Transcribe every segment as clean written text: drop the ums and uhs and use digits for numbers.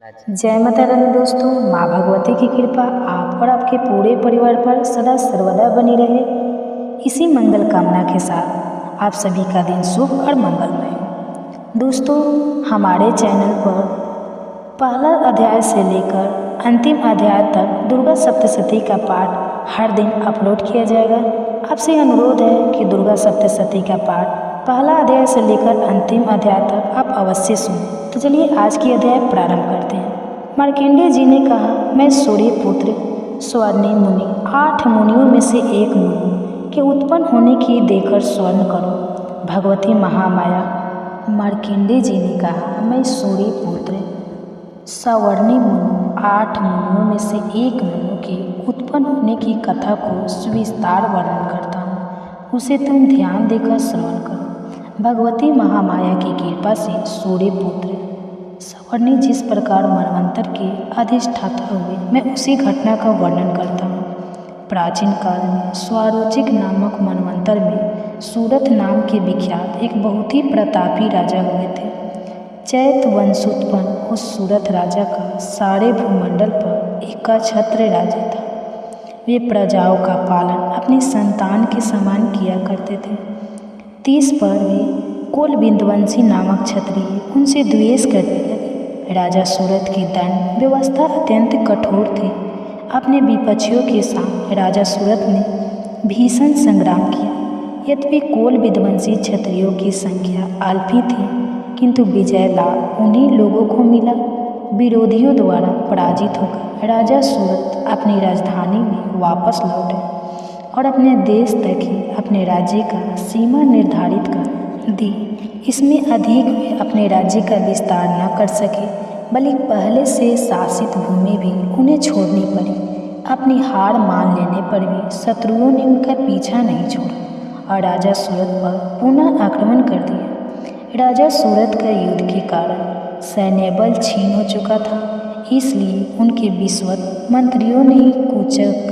जय माता रानी दोस्तों। माँ भगवती की कृपा आप और आपके पूरे परिवार पर सदा सर्वदा बनी रहे, इसी मंगल कामना के साथ आप सभी का दिन शुभ और मंगलमय हो। दोस्तों, हमारे चैनल पर पहला अध्याय से लेकर अंतिम अध्याय तक दुर्गा सप्तशती का पाठ हर दिन अपलोड किया जाएगा। आपसे अनुरोध है कि दुर्गा सप्तशती का पाठ पहला अध्याय से लेकर अंतिम अध्याय तक आप अवश्य सुनें। तो चलिए आज की अध्याय प्रारंभ करते हैं। मार्कंडेय जी ने कहा, मैं सूर्य पुत्र स्वर्णी मुनि 8 मुनियों में से एक मुनि के उत्पन्न होने की देकर स्वर्ण करो। भगवती महामाया। मार्कंडेय जी ने कहा, मैं सूर्य पुत्र स्वर्णी मुनि 8 मुनियों में से एक मुनि के उत्पन्न होने की कथा को सुविस्तार वर्णन करता हूँ, उसे तुम ध्यान देकर श्रवण करो। भगवती महामाया की कृपा से सूर्य पुत्र स्वर्णी जिस प्रकार मनवंतर के अधिष्ठाता हुए, मैं उसी घटना का वर्णन करता हूँ। प्राचीन काल में स्वारोचिक नामक मनवंतर में सूरथ नाम के विख्यात एक बहुत ही प्रतापी राजा हुए थे। चैत वंशोत्पन्न उस सूरथ राजा का सारे भूमंडल पर एक का छत्र राज्य था। वे प्रजाओं का पालन अपनी संतान के समान किया करते थे। 30 पर वे कोल बिंदवंशी नामक क्षत्रिय उनसे द्वेष करने लगे। राजा सूरथ की दंड व्यवस्था अत्यंत कठोर थी। अपने विपक्षियों के साथ राजा सूरथ ने भीषण संग्राम किया। यद्यपि कोल विध्वंसी क्षत्रियों की संख्या अल्प ही थी, किंतु विजय लाभ उन्हीं लोगों को मिला। विरोधियों द्वारा पराजित होकर राजा सूरथ अपनी राजधानी में वापस लौटे और अपने देश तक ही अपने राज्य का सीमा निर्धारित कर दी। इसमें अधिक वे अपने राज्य का विस्तार न कर सके, बल्कि पहले से शासित भूमि भी उन्हें छोड़नी पड़ी। अपनी हार मान लेने पर भी शत्रुओं ने उनका पीछा नहीं छोड़ा और राजा सूरथ पर पुनः आक्रमण कर दिया। राजा सूरथ का युद्ध के कारण सैन्य बल छीन हो चुका था, इसलिए उनके विश्वस्त मंत्रियों ने कूचक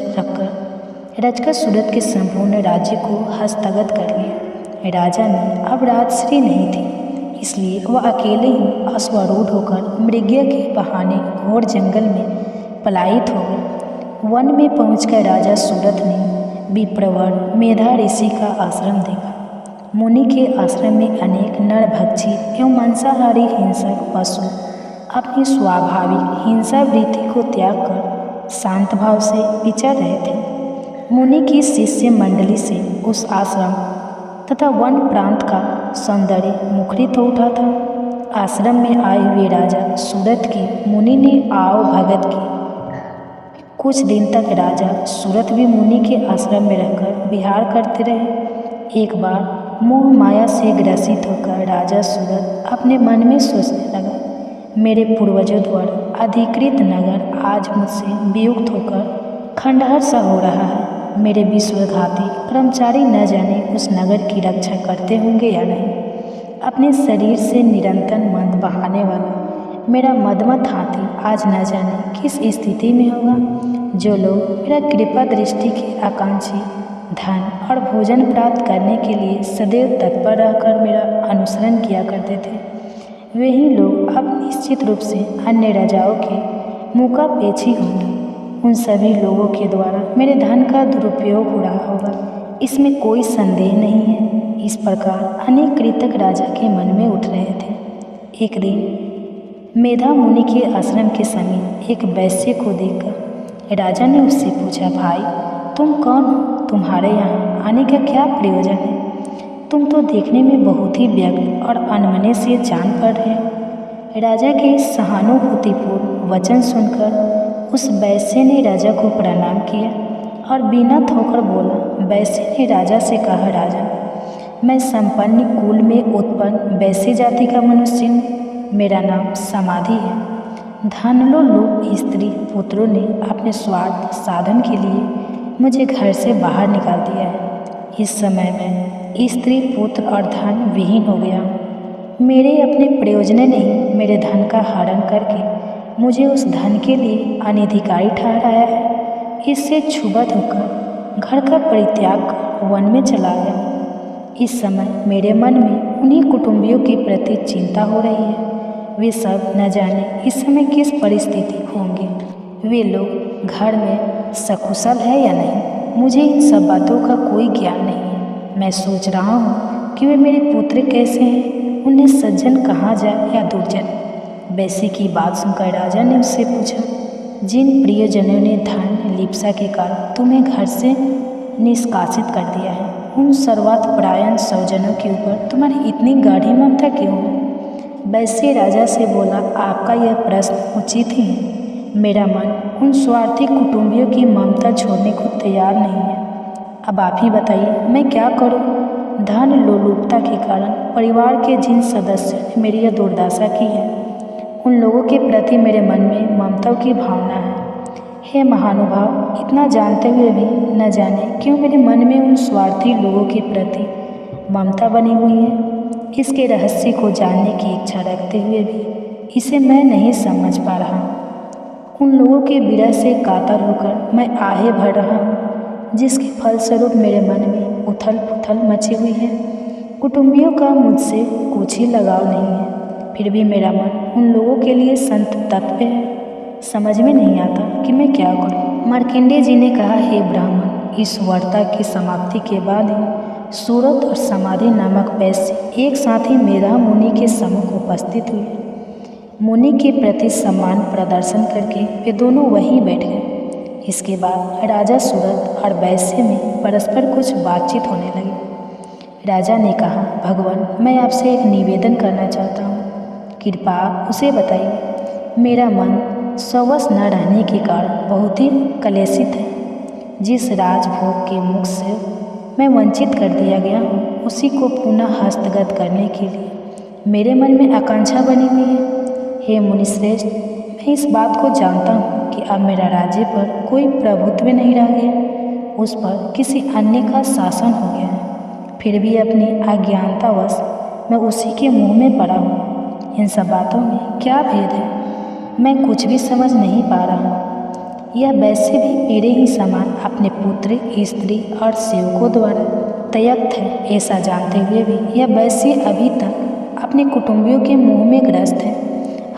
रचकर सूरथ के संपूर्ण राज्य को हस्तगत कर लिया। राजा में अब राजश्री नहीं थी, इसलिए वह अकेले ही अश्वारूढ़ होकर मृगया के बहाने घोर जंगल में पलायित हो गए। वन में पहुंचकर राजा सूरथ ने विप्रवर मेधा ऋषि का आश्रम देखा। मुनि के आश्रम में अनेक नरभक्षी एवं मांसाहारी हिंसक पशु अपनी स्वाभाविक हिंसा वृत्ति को त्याग कर शांत भाव से विचर रहे थे। मुनि की शिष्य मंडली से उस आश्रम तथा वन प्रांत का सौंदर्य मुखरित हो उठा था। आश्रम में आए हुए राजा सूरथ की मुनि ने आओ भगत की। कुछ दिन तक राजा सूरथ भी मुनि के आश्रम में रहकर विहार करते रहे। एक बार मोह माया से ग्रसित होकर राजा सूरथ अपने मन में सोचने लगा, मेरे पूर्वजों द्वारा अधिकृत नगर आज मुझसे वियुक्त होकर खंडहर सा हो रहा है। मेरे विश्वघाती कर्मचारी न जाने उस नगर की रक्षा करते होंगे या नहीं। अपने शरीर से निरंतर मंद बहाने वाला मेरा मदमत हाथी आज न जाने किस स्थिति में होगा। जो लोग मेरा कृपा दृष्टि के आकांक्षी धन और भोजन प्राप्त करने के लिए सदैव तत्पर रहकर मेरा अनुसरण किया करते थे, वही लोग अब निश्चित रूप से अन्य राजाओं के मुखापेक्षी होंगे। उन सभी लोगों के द्वारा मेरे धन का दुरुपयोग हो रहा होगा, इसमें कोई संदेह नहीं है। इस प्रकार अनेक कृतज्ञ राजा के मन में उठ रहे थे। एक दिन मेधा मुनि के आश्रम के समीप एक वैश्य को देखकर राजा ने उससे पूछा, भाई तुम कौन हो? तुम्हारे यहाँ आने का क्या प्रयोजन है? तुम तो देखने में बहुत ही व्यग्र और अनमने से जान पड़ रहे हो। राजा के सहानुभूतिपूर्ण वचन सुनकर उस वैश्य ने राजा को प्रणाम किया और बिना थोकर बोला। वैश्य ने राजा से कहा, राजा मैं संपन्न कुल में उत्पन्न वैश्य जाति का मनुष्य हूँ। मेरा नाम समाधि है। धनलोलुप स्त्री पुत्रों ने अपने स्वार्थ साधन के लिए मुझे घर से बाहर निकाल दिया है। इस समय मैं स्त्री पुत्र और धन विहीन हो गया हूँ। मेरे अपने प्रयोजन ने ही मेरे धन का हरण करके मुझे उस धन के लिए अनधिकारी ठहराया है। इससे क्षुब्ध होकर घर का परित्याग कर वन में चला गया। इस समय मेरे मन में उन्हीं कुटुंबियों के प्रति चिंता हो रही है। वे सब न जाने इस समय किस परिस्थिति होंगे। वे लोग घर में सकुशल है या नहीं, मुझे इन सब बातों का कोई ज्ञान नहीं है। मैं सोच रहा हूँ कि वे मेरे पुत्र कैसे हैं, उन्हें सज्जन कहा जाए या दुर्जन। वैसी की बात सुनकर राजा ने उससे पूछा, जिन प्रियजनों ने धन लिप्सा के कारण तुम्हें घर से निष्कासित कर दिया है, उन सर्वात्मपरायण स्वजनों के ऊपर तुम्हारी इतनी गाढ़ी ममता क्यों है? वैसे राजा से बोला, आपका यह प्रश्न उचित ही है। मेरा मन उन स्वार्थी कुटुंबियों की ममता छोड़ने को तैयार नहीं है। अब आप ही बताइए मैं क्या करूं? धन लोलुपता के कारण परिवार के जिन सदस्यों ने मेरी यह दुर्दशा की है, उन लोगों के प्रति मेरे मन में ममता की भावना है। हे महानुभाव, इतना जानते हुए भी न जाने क्यों मेरे मन में उन स्वार्थी लोगों के प्रति ममता बनी हुई है। इसके रहस्य को जानने की इच्छा रखते हुए भी इसे मैं नहीं समझ पा रहा। उन लोगों के विरह से कातर होकर मैं आहे भर रहा हूँ, जिसके फलस्वरूप मेरे मन में उथल पुथल मची हुई है। कुटुंबियों का मुझसे कुछ ही लगाव नहीं है, फिर भी मेरा मन उन लोगों के लिए संत तत्व है। समझ में नहीं आता कि मैं क्या करूं। मार्कंडेय जी ने कहा, हे ब्राह्मण, इस वार्ता की समाप्ति के बाद ही सूरत और समाधि नामक वैश्य एक साथ ही मेधा मुनि के सम्मुख उपस्थित हुए। मुनि के प्रति सम्मान प्रदर्शन करके वे दोनों वहीं बैठ गए। इसके बाद राजा सूरत और वैश्य में परस्पर कुछ बातचीत होने लगी। राजा ने कहा, भगवान, मैं आपसे एक निवेदन करना चाहता हूँ, कृपा आप उसे बताइए। मेरा मन स्ववश न रहने के कारण बहुत ही कलेशित है। जिस राजभोग के मुख से मैं वंचित कर दिया गया हूँ, उसी को पुनः हस्तगत करने के लिए मेरे मन में आकांक्षा बनी हुई है। हे मुनिश्रेष्ठ, मैं इस बात को जानता हूँ कि अब मेरा राज्य पर कोई प्रभुत्व नहीं रह गया, उस पर किसी अन्य का शासन हो गया है। फिर भी अपनी अज्ञानतावश मैं उसी के मुँह में पड़ा हूँ। इन सब बातों में क्या भेद है, मैं कुछ भी समझ नहीं पा रहा। यह वैसे भी मेरे ही समान अपने पुत्र, स्त्री और सेवकों द्वारा त्यक्त है, ऐसा जानते हुए भी यह वैसे अभी तक अपने कुटुंबियों के मुँह में ग्रस्त है।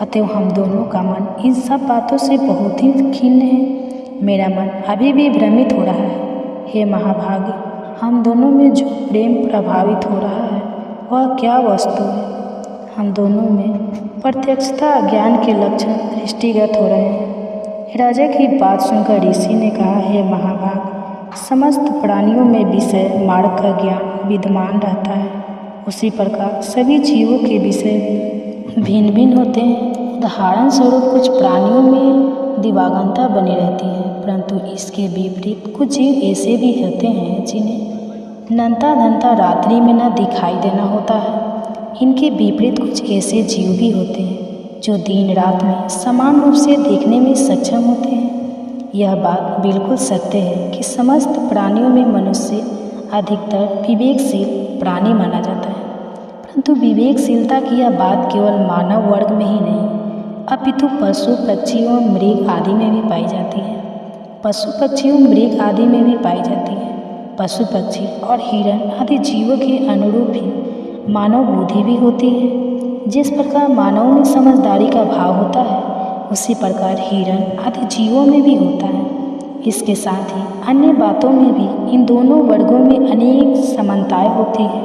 अतएव हम दोनों का मन इन सब बातों से बहुत ही खिन्न है। मेरा मन अभी भी भ्रमित हो रहा है। हे महाभागे, हम दोनों में जो प्रेम प्रभावित हो रहा है वह क्या वस्तु है? हम दोनों में प्रत्यक्षता ज्ञान के लक्षण दृष्टिगत हो रहे हैं। राजा की बात सुनकर ऋषि ने कहा, हे महाभाग, समस्त प्राणियों में विषय मार्ग का ज्ञान विद्यमान रहता है। उसी प्रकार सभी जीवों के विषय भिन्न भिन्न होते हैं। उदाहरण स्वरूप कुछ प्राणियों में दिवागंता बनी रहती है, परंतु इसके विपरीत कुछ जीव ऐसे भी होते हैं जिन्हें नंता धनता रात्रि में न दिखाई देना होता है। इनके विपरीत कुछ ऐसे जीव भी होते हैं जो दिन रात में समान रूप से देखने में सक्षम होते हैं। यह बात बिल्कुल सत्य है कि समस्त प्राणियों में मनुष्य अधिकतर विवेकशील प्राणी माना जाता है, परंतु विवेकशीलता की यह बात केवल मानव वर्ग में ही नहीं अपितु पशु पक्षियों मृग आदि में भी पाई जाती है। पशु पक्षियों मृग आदि में भी पाई जाती है। पशु पक्षी और हिरण आदि जीवों के अनुरूप ही मानव बुद्धि भी होती है। जिस प्रकार मानव में समझदारी का भाव होता है, उसी प्रकार हिरण आदि जीवों में भी होता है। इसके साथ ही अन्य बातों में भी इन दोनों वर्गों में अनेक समानताएं होती हैं।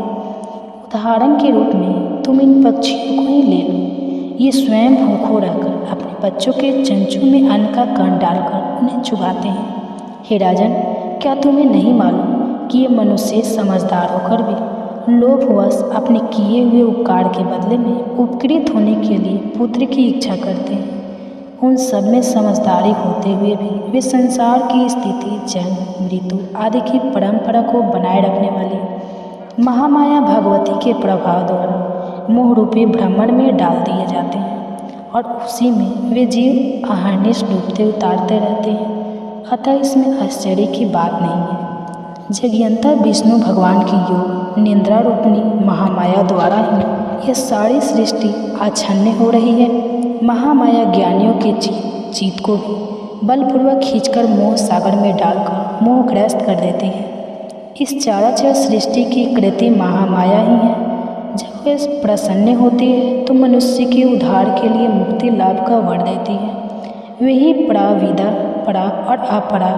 उदाहरण के रूप में तुम इन पक्षियों को ही ले लो। ये स्वयं भूखों रहकर अपने बच्चों के चंचू में अन्न का कण डालकर उन्हें चुभाते हैं। हे राजन, क्या तुम्हें नहीं मालूम कि ये मनुष्य समझदार होकर भी लोभवश अपने किए हुए उपकार के बदले में उपकृत होने के लिए पुत्र की इच्छा करते हैं? उन सब में समझदारी होते हुए भी वे संसार की स्थिति, जन्म, मृत्यु आदि की परंपरा को बनाए रखने वाली महामाया भगवती के प्रभाव द्वारा मोह रूपी भ्रमण में डाल दिए जाते हैं और उसी में वे जीव अहर्निश डूबते उतारते रहते हैं। अतः इसमें आश्चर्य की बात नहीं है। जगयंता विष्णु भगवान की योग निंद्रा रूपनी महामाया द्वारा ही यह सारी सृष्टि आच्छन्न हो रही है। महामाया ज्ञानियों के चित्त को भी बलपूर्वक खींचकर मोह सागर में डालकर मोहग्रस्त कर देती है। इस चराचर सृष्टि की कृति महामाया ही है। जब वे प्रसन्न होती है तो मनुष्य के उद्धार के लिए मुक्ति लाभ का वर देती है। वही परा, विद्या, परा और अपरा,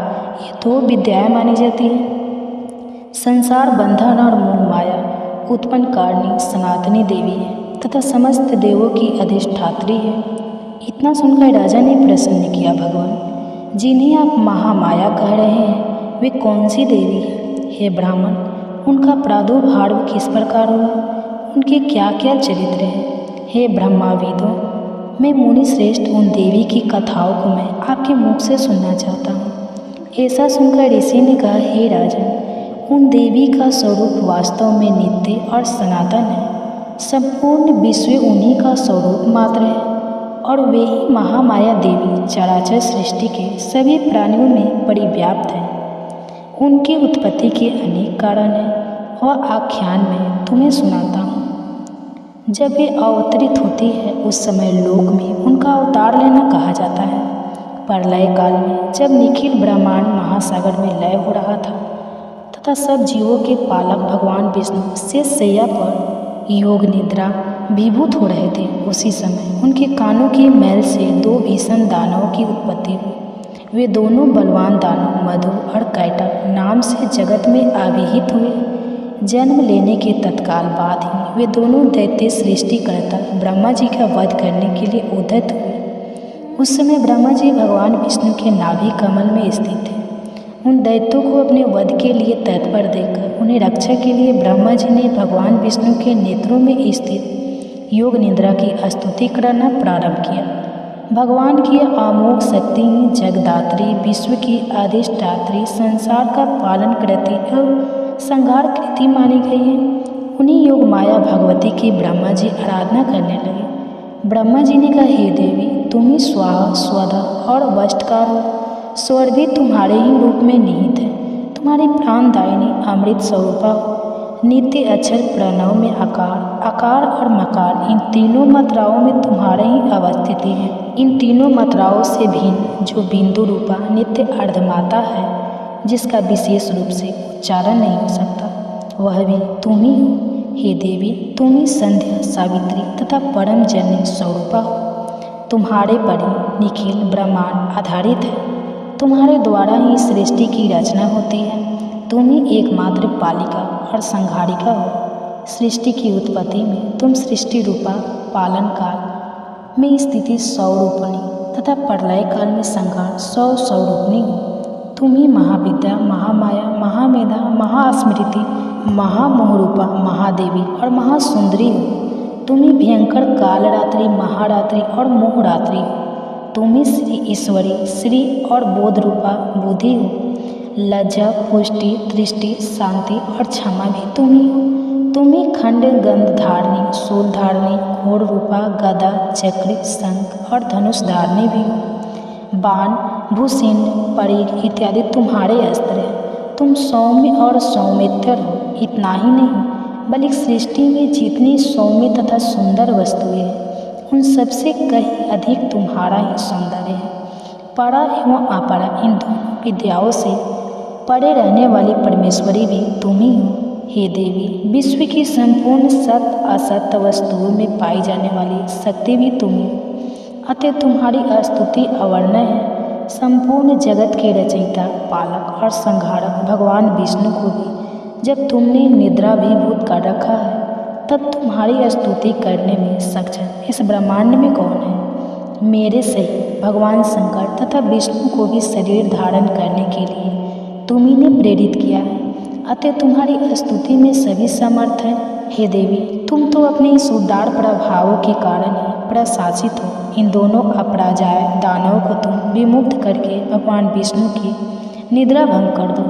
ये दो विद्याएं मानी जाती हैं। संसार बंधन और मोह माया उत्पन्न कारिणी सनातनी देवी है तथा समस्त देवों की अधिष्ठात्री है। इतना सुनकर राजा ने प्रश्न किया, भगवान, जिन्हें आप महामाया कह रहे हैं वे कौन सी देवी है? हे ब्राह्मण, उनका प्रादुर्भाव किस प्रकार हुआ? उनके क्या क्या चरित्र हैं? हे ब्रह्माविदों, मैं मुनि श्रेष्ठ उन देवी की कथाओं को मैं आपके मुख से सुनना चाहता हूँ। ऐसा सुनकर ऋषि ने कहा, हे राजन, उन देवी का स्वरूप वास्तव में नित्य और सनातन है। संपूर्ण विश्व उन्हीं का स्वरूप मात्र है और वे ही महामाया देवी चराचर सृष्टि के सभी प्राणियों में परिव्याप्त हैं। उनकी उत्पत्ति के अनेक कारण हैं और आख्यान में तुम्हें सुनाता हूँ। जब वे अवतरित होती है उस समय लोक में उनका अवतार लेना कहा जाता है। प्रलय काल में जब निखिल ब्रह्मांड महासागर में लय हो रहा था तथा सब जीवों के पालक भगवान विष्णु शेष शैया पर योग निद्रा विभूत हो रहे थे, उसी समय उनके कानों की मैल से दो भीषण दानवों की उत्पत्ति हुई। वे दोनों बलवान दानव मधु और कैटभ नाम से जगत में आविहित हुए। जन्म लेने के तत्काल बाद ही वे दोनों दैत्य सृष्टिकर्ता ब्रह्मा जी का वध करने के लिए उद्यत हुए। उस समय ब्रह्मा जी भगवान विष्णु के नाभि कमल में स्थित थे। उन दैत्यों को अपने वध के लिए तत्पर देखकर उन्हें रक्षा के लिए ब्रह्मा जी ने भगवान विष्णु के नेत्रों में स्थित योग निद्रा की स्तुति करना प्रारंभ किया। भगवान की अमोघ शक्ति ही जगदात्री, विश्व की अधिष्ठात्री, संसार का पालन करती और संहार कृति मानी गई है। उन्हीं योग माया भगवती की ब्रह्मा जी आराधना करने लगे। ब्रह्मा जी ने कहा, हे देवी, तुम ही स्वाहा, स्वधा और वष्टकार हो। स्वर भी तुम्हारे ही रूप में निहित है। तुम्हारी प्राणदायिनी अमृत स्वरूपा हो। नित्य अक्षर प्रणव में आकार, आकार और मकार, इन तीनों मात्राओं में तुम्हारे ही अवस्थिति है। इन तीनों मात्राओं से भिन्न जो बिंदु रूपा नित्य अर्धमाता है, जिसका विशेष रूप से उच्चारण नहीं हो सकता, वह भी तुम ही हो। हे देवी, तुम ही संध्या, सावित्री तथा परम जननी स्वरूपा हो। तुम्हारे पर ही निखिल ब्रह्मांड आधारित है। तुम्हारे द्वारा ही सृष्टि की रचना होती है। तुम ही एकमात्र पालिका और संहारिका हो। सृष्टि की उत्पत्ति में तुम सृष्टि रूपा, पालन काल में स्थिति स्वरूपणी तथा प्रलय काल में संहार स्वरूपणी हो। तुम ही महाविद्या, महामाया, महामेधा, महास्मृति, महामोहरूपा, महादेवी और महासुंदरी हो। तुम ही भयंकर कालरात्रि, महारात्रि और मोहरात्रि हो। तुम ही श्री ईश्वरी, श्री और बोध रूपा बुद्धि हो। लज्जा, पुष्टि, दृष्टि, शांति और क्षमा भी तुम ही हो। तुम ही खंड, गंध धारणी, शूल धारणी, घोड़ रूपा, गदा, चक्र, शंख और धनुष धारणी भी हो। बाण, भूषिंड, परिघ इत्यादि तुम्हारे अस्त्र हैं। तुम सौम्य और सौमित्र हो। इतना ही नहीं, बल्कि सृष्टि में जितनी सौम्य तथा सुंदर वस्तुएं हैं, उन सबसे कहीं अधिक तुम्हारा ही सौंदर्य है। परा एवं अपरा, इन दोनों विद्याओं से परे रहने वाली परमेश्वरी भी तुम ही हो। हे देवी, विश्व की संपूर्ण सत्य असत्य वस्तुओं में पाई जाने वाली शक्ति भी तुम ही हो। अतः तुम्हारी स्तुति अवर्णनीय है। संपूर्ण जगत के रचयिता, पालक और संहारक भगवान विष्णु को भी जब तुमने निद्राभिभूत कर रखा है, तब तुम्हारी स्तुति करने में सक्षम इस ब्रह्मांड में कौन है? मेरे सहित भगवान शंकर तथा विष्णु को भी शरीर धारण करने के लिए तुम्ही ने प्रेरित किया है। अतः तुम्हारी स्तुति में सभी समर्थ है। हे देवी, तुम तो अपने इस उदार प्रभावों के कारण ही प्रशासित हो। इन दोनों अपराजय दानवों को तुम विमुक्त करके भगवान विष्णु की निद्रा भंग कर दो।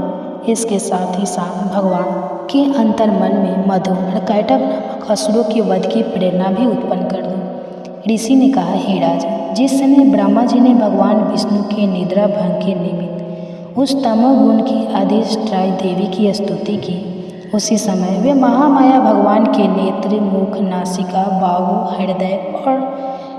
इसके साथ ही साथ भगवान के अंतर्मन में मधु और कैटभ नामक असुरों के वध की प्रेरणा भी उत्पन्न कर दो। ऋषि ने कहा, हे राजा, जिस समय ब्रह्मा जी ने भगवान विष्णु के निद्रा भंग के निमित्त उस तमोगुण की अधिष्ठायी देवी की स्तुति की, उसी समय वे महामाया भगवान के नेत्र, मुख, नासिका, बाहु, हृदय और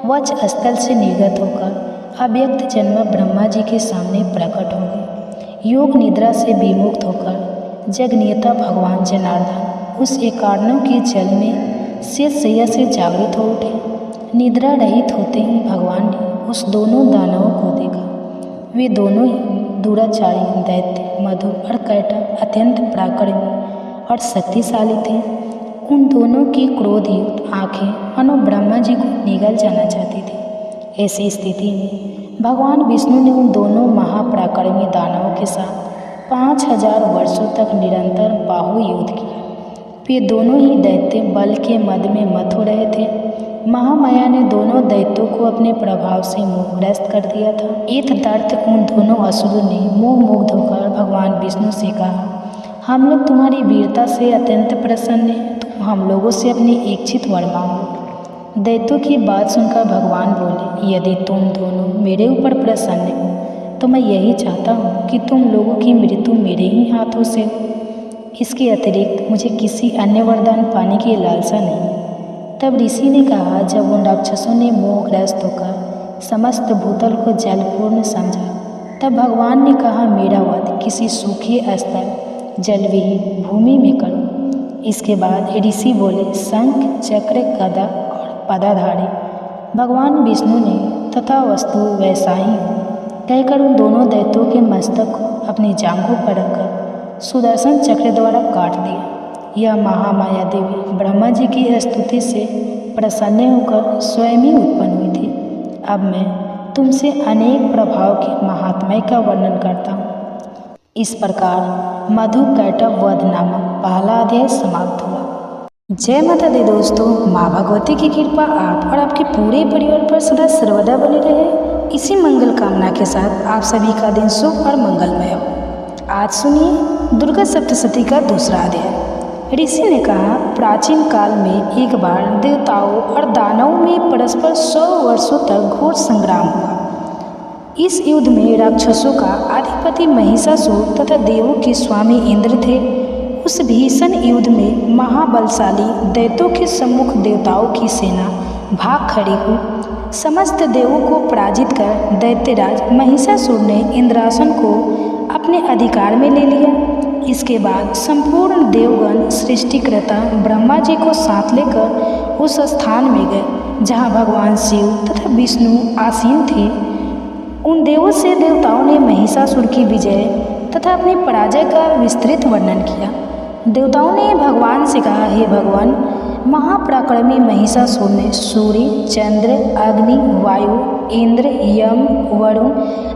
वक्ष स्थल से निर्गत होकर अव्यक्त जन्म ब्रह्मा जी के सामने प्रकट हो गए। योग निद्रा से विमुक्त होकर जगनियता भगवान जनार्दन उस एकार्णों के जल में शेष शैया से जागृत हो उठे। निद्रा रहित होते ही भगवान ने उस दोनों दानवों को देखा। वे दोनों ही दुराचारी दैत्य मधु और कैटभ अत्यंत पराक्रमी और शक्तिशाली थे। उन दोनों की क्रोधयुक्त आंखें मानो ब्रह्मा जी को निगल जाना चाहती थी। ऐसी स्थिति में भगवान विष्णु ने उन दोनों महापराक्रमी दानवों के साथ 5000 वर्षों तक निरंतर बाहुयुद्ध किया। वे दोनों ही दैत्य बल के मद में मत हो रहे थे। महामाया ने दोनों दैत्यों को अपने प्रभाव से मोहग्रस्त कर दिया था। इतदर्थ उन दोनों असुरों ने मोहमुग्ध होकर भगवान विष्णु से कहा, हम लोग तुम्हारी वीरता से अत्यंत प्रसन्न हैं, तुम हम लोगों से अपनी इच्छित वर मांगो। दैत्यों की बात सुनकर भगवान बोले, यदि तुम दोनों मेरे ऊपर प्रसन्न हो तो मैं यही चाहता हूँ कि तुम लोगों की मृत्यु मेरे ही हाथों से हो। इसके अतिरिक्त मुझे किसी अन्य वरदान पाने की लालसा नहीं। तब ऋषि ने कहा, जब उन राक्षसों ने मोहग्रस्त होकर समस्त भूतल को जलपूर्ण समझा, तब भगवान ने कहा, मेरा वध किसी सूखे स्थल जलविहीन भूमि में करो। इसके बाद ऋषि बोले, शंख चक्र गदा और पदाधारी भगवान विष्णु ने तथा वस्तु वैसा ही हो कहकर उन दोनों दैत्यों के मस्तक को अपनी जांघों पर रखकर सुदर्शन चक्र द्वारा काट दिया। यह महामाया देवी ब्रह्मा जी की स्तुति से प्रसन्न होकर स्वयं ही उत्पन्न हुई थी। अब मैं तुमसे अनेक प्रभाव के महात्म्य का वर्णन करता हूँ। इस प्रकार मधु कैटभ वध नामक पहला अध्याय समाप्त हुआ। जय माता दी दोस्तों, माँ भगवती की कृपा आप और आपके पूरे परिवार पर सदा सर्वदा बने रहे। इसी मंगल कामना के साथ आप सभी का दिन शुभ और मंगलमय हो। आज सुनिए दुर्गा सप्तशती का दूसरा अध्याय। ऋषि ने कहा, प्राचीन काल में एक बार देवताओं और दानवों में परस्पर 100 वर्षों तक घोर संग्राम हुआ। इस युद्ध में राक्षसों का अधिपति महिषासुर तथा देवों के स्वामी इंद्र थे। उस भीषण युद्ध में महाबलशाली दैत्यों के सम्मुख देवताओं की सेना भाग खड़ी हुई। समस्त देवों को पराजित कर दैत्यराज महिषासुर ने इंद्रासन को अपने अधिकार में ले लिया। इसके बाद संपूर्ण देवगण सृष्टिकर्ता ब्रह्मा जी को साथ लेकर उस स्थान में गए जहां भगवान शिव तथा विष्णु आसीन थे। उन देवों से देवताओं ने महिषासुर की विजय तथा अपनी पराजय का विस्तृत वर्णन किया। देवताओं ने भगवान से कहा, हे भगवान, महापराक्रमी महिषासुर ने सूर्य, चंद्र, अग्नि, वायु, इंद्र, यम, वरुण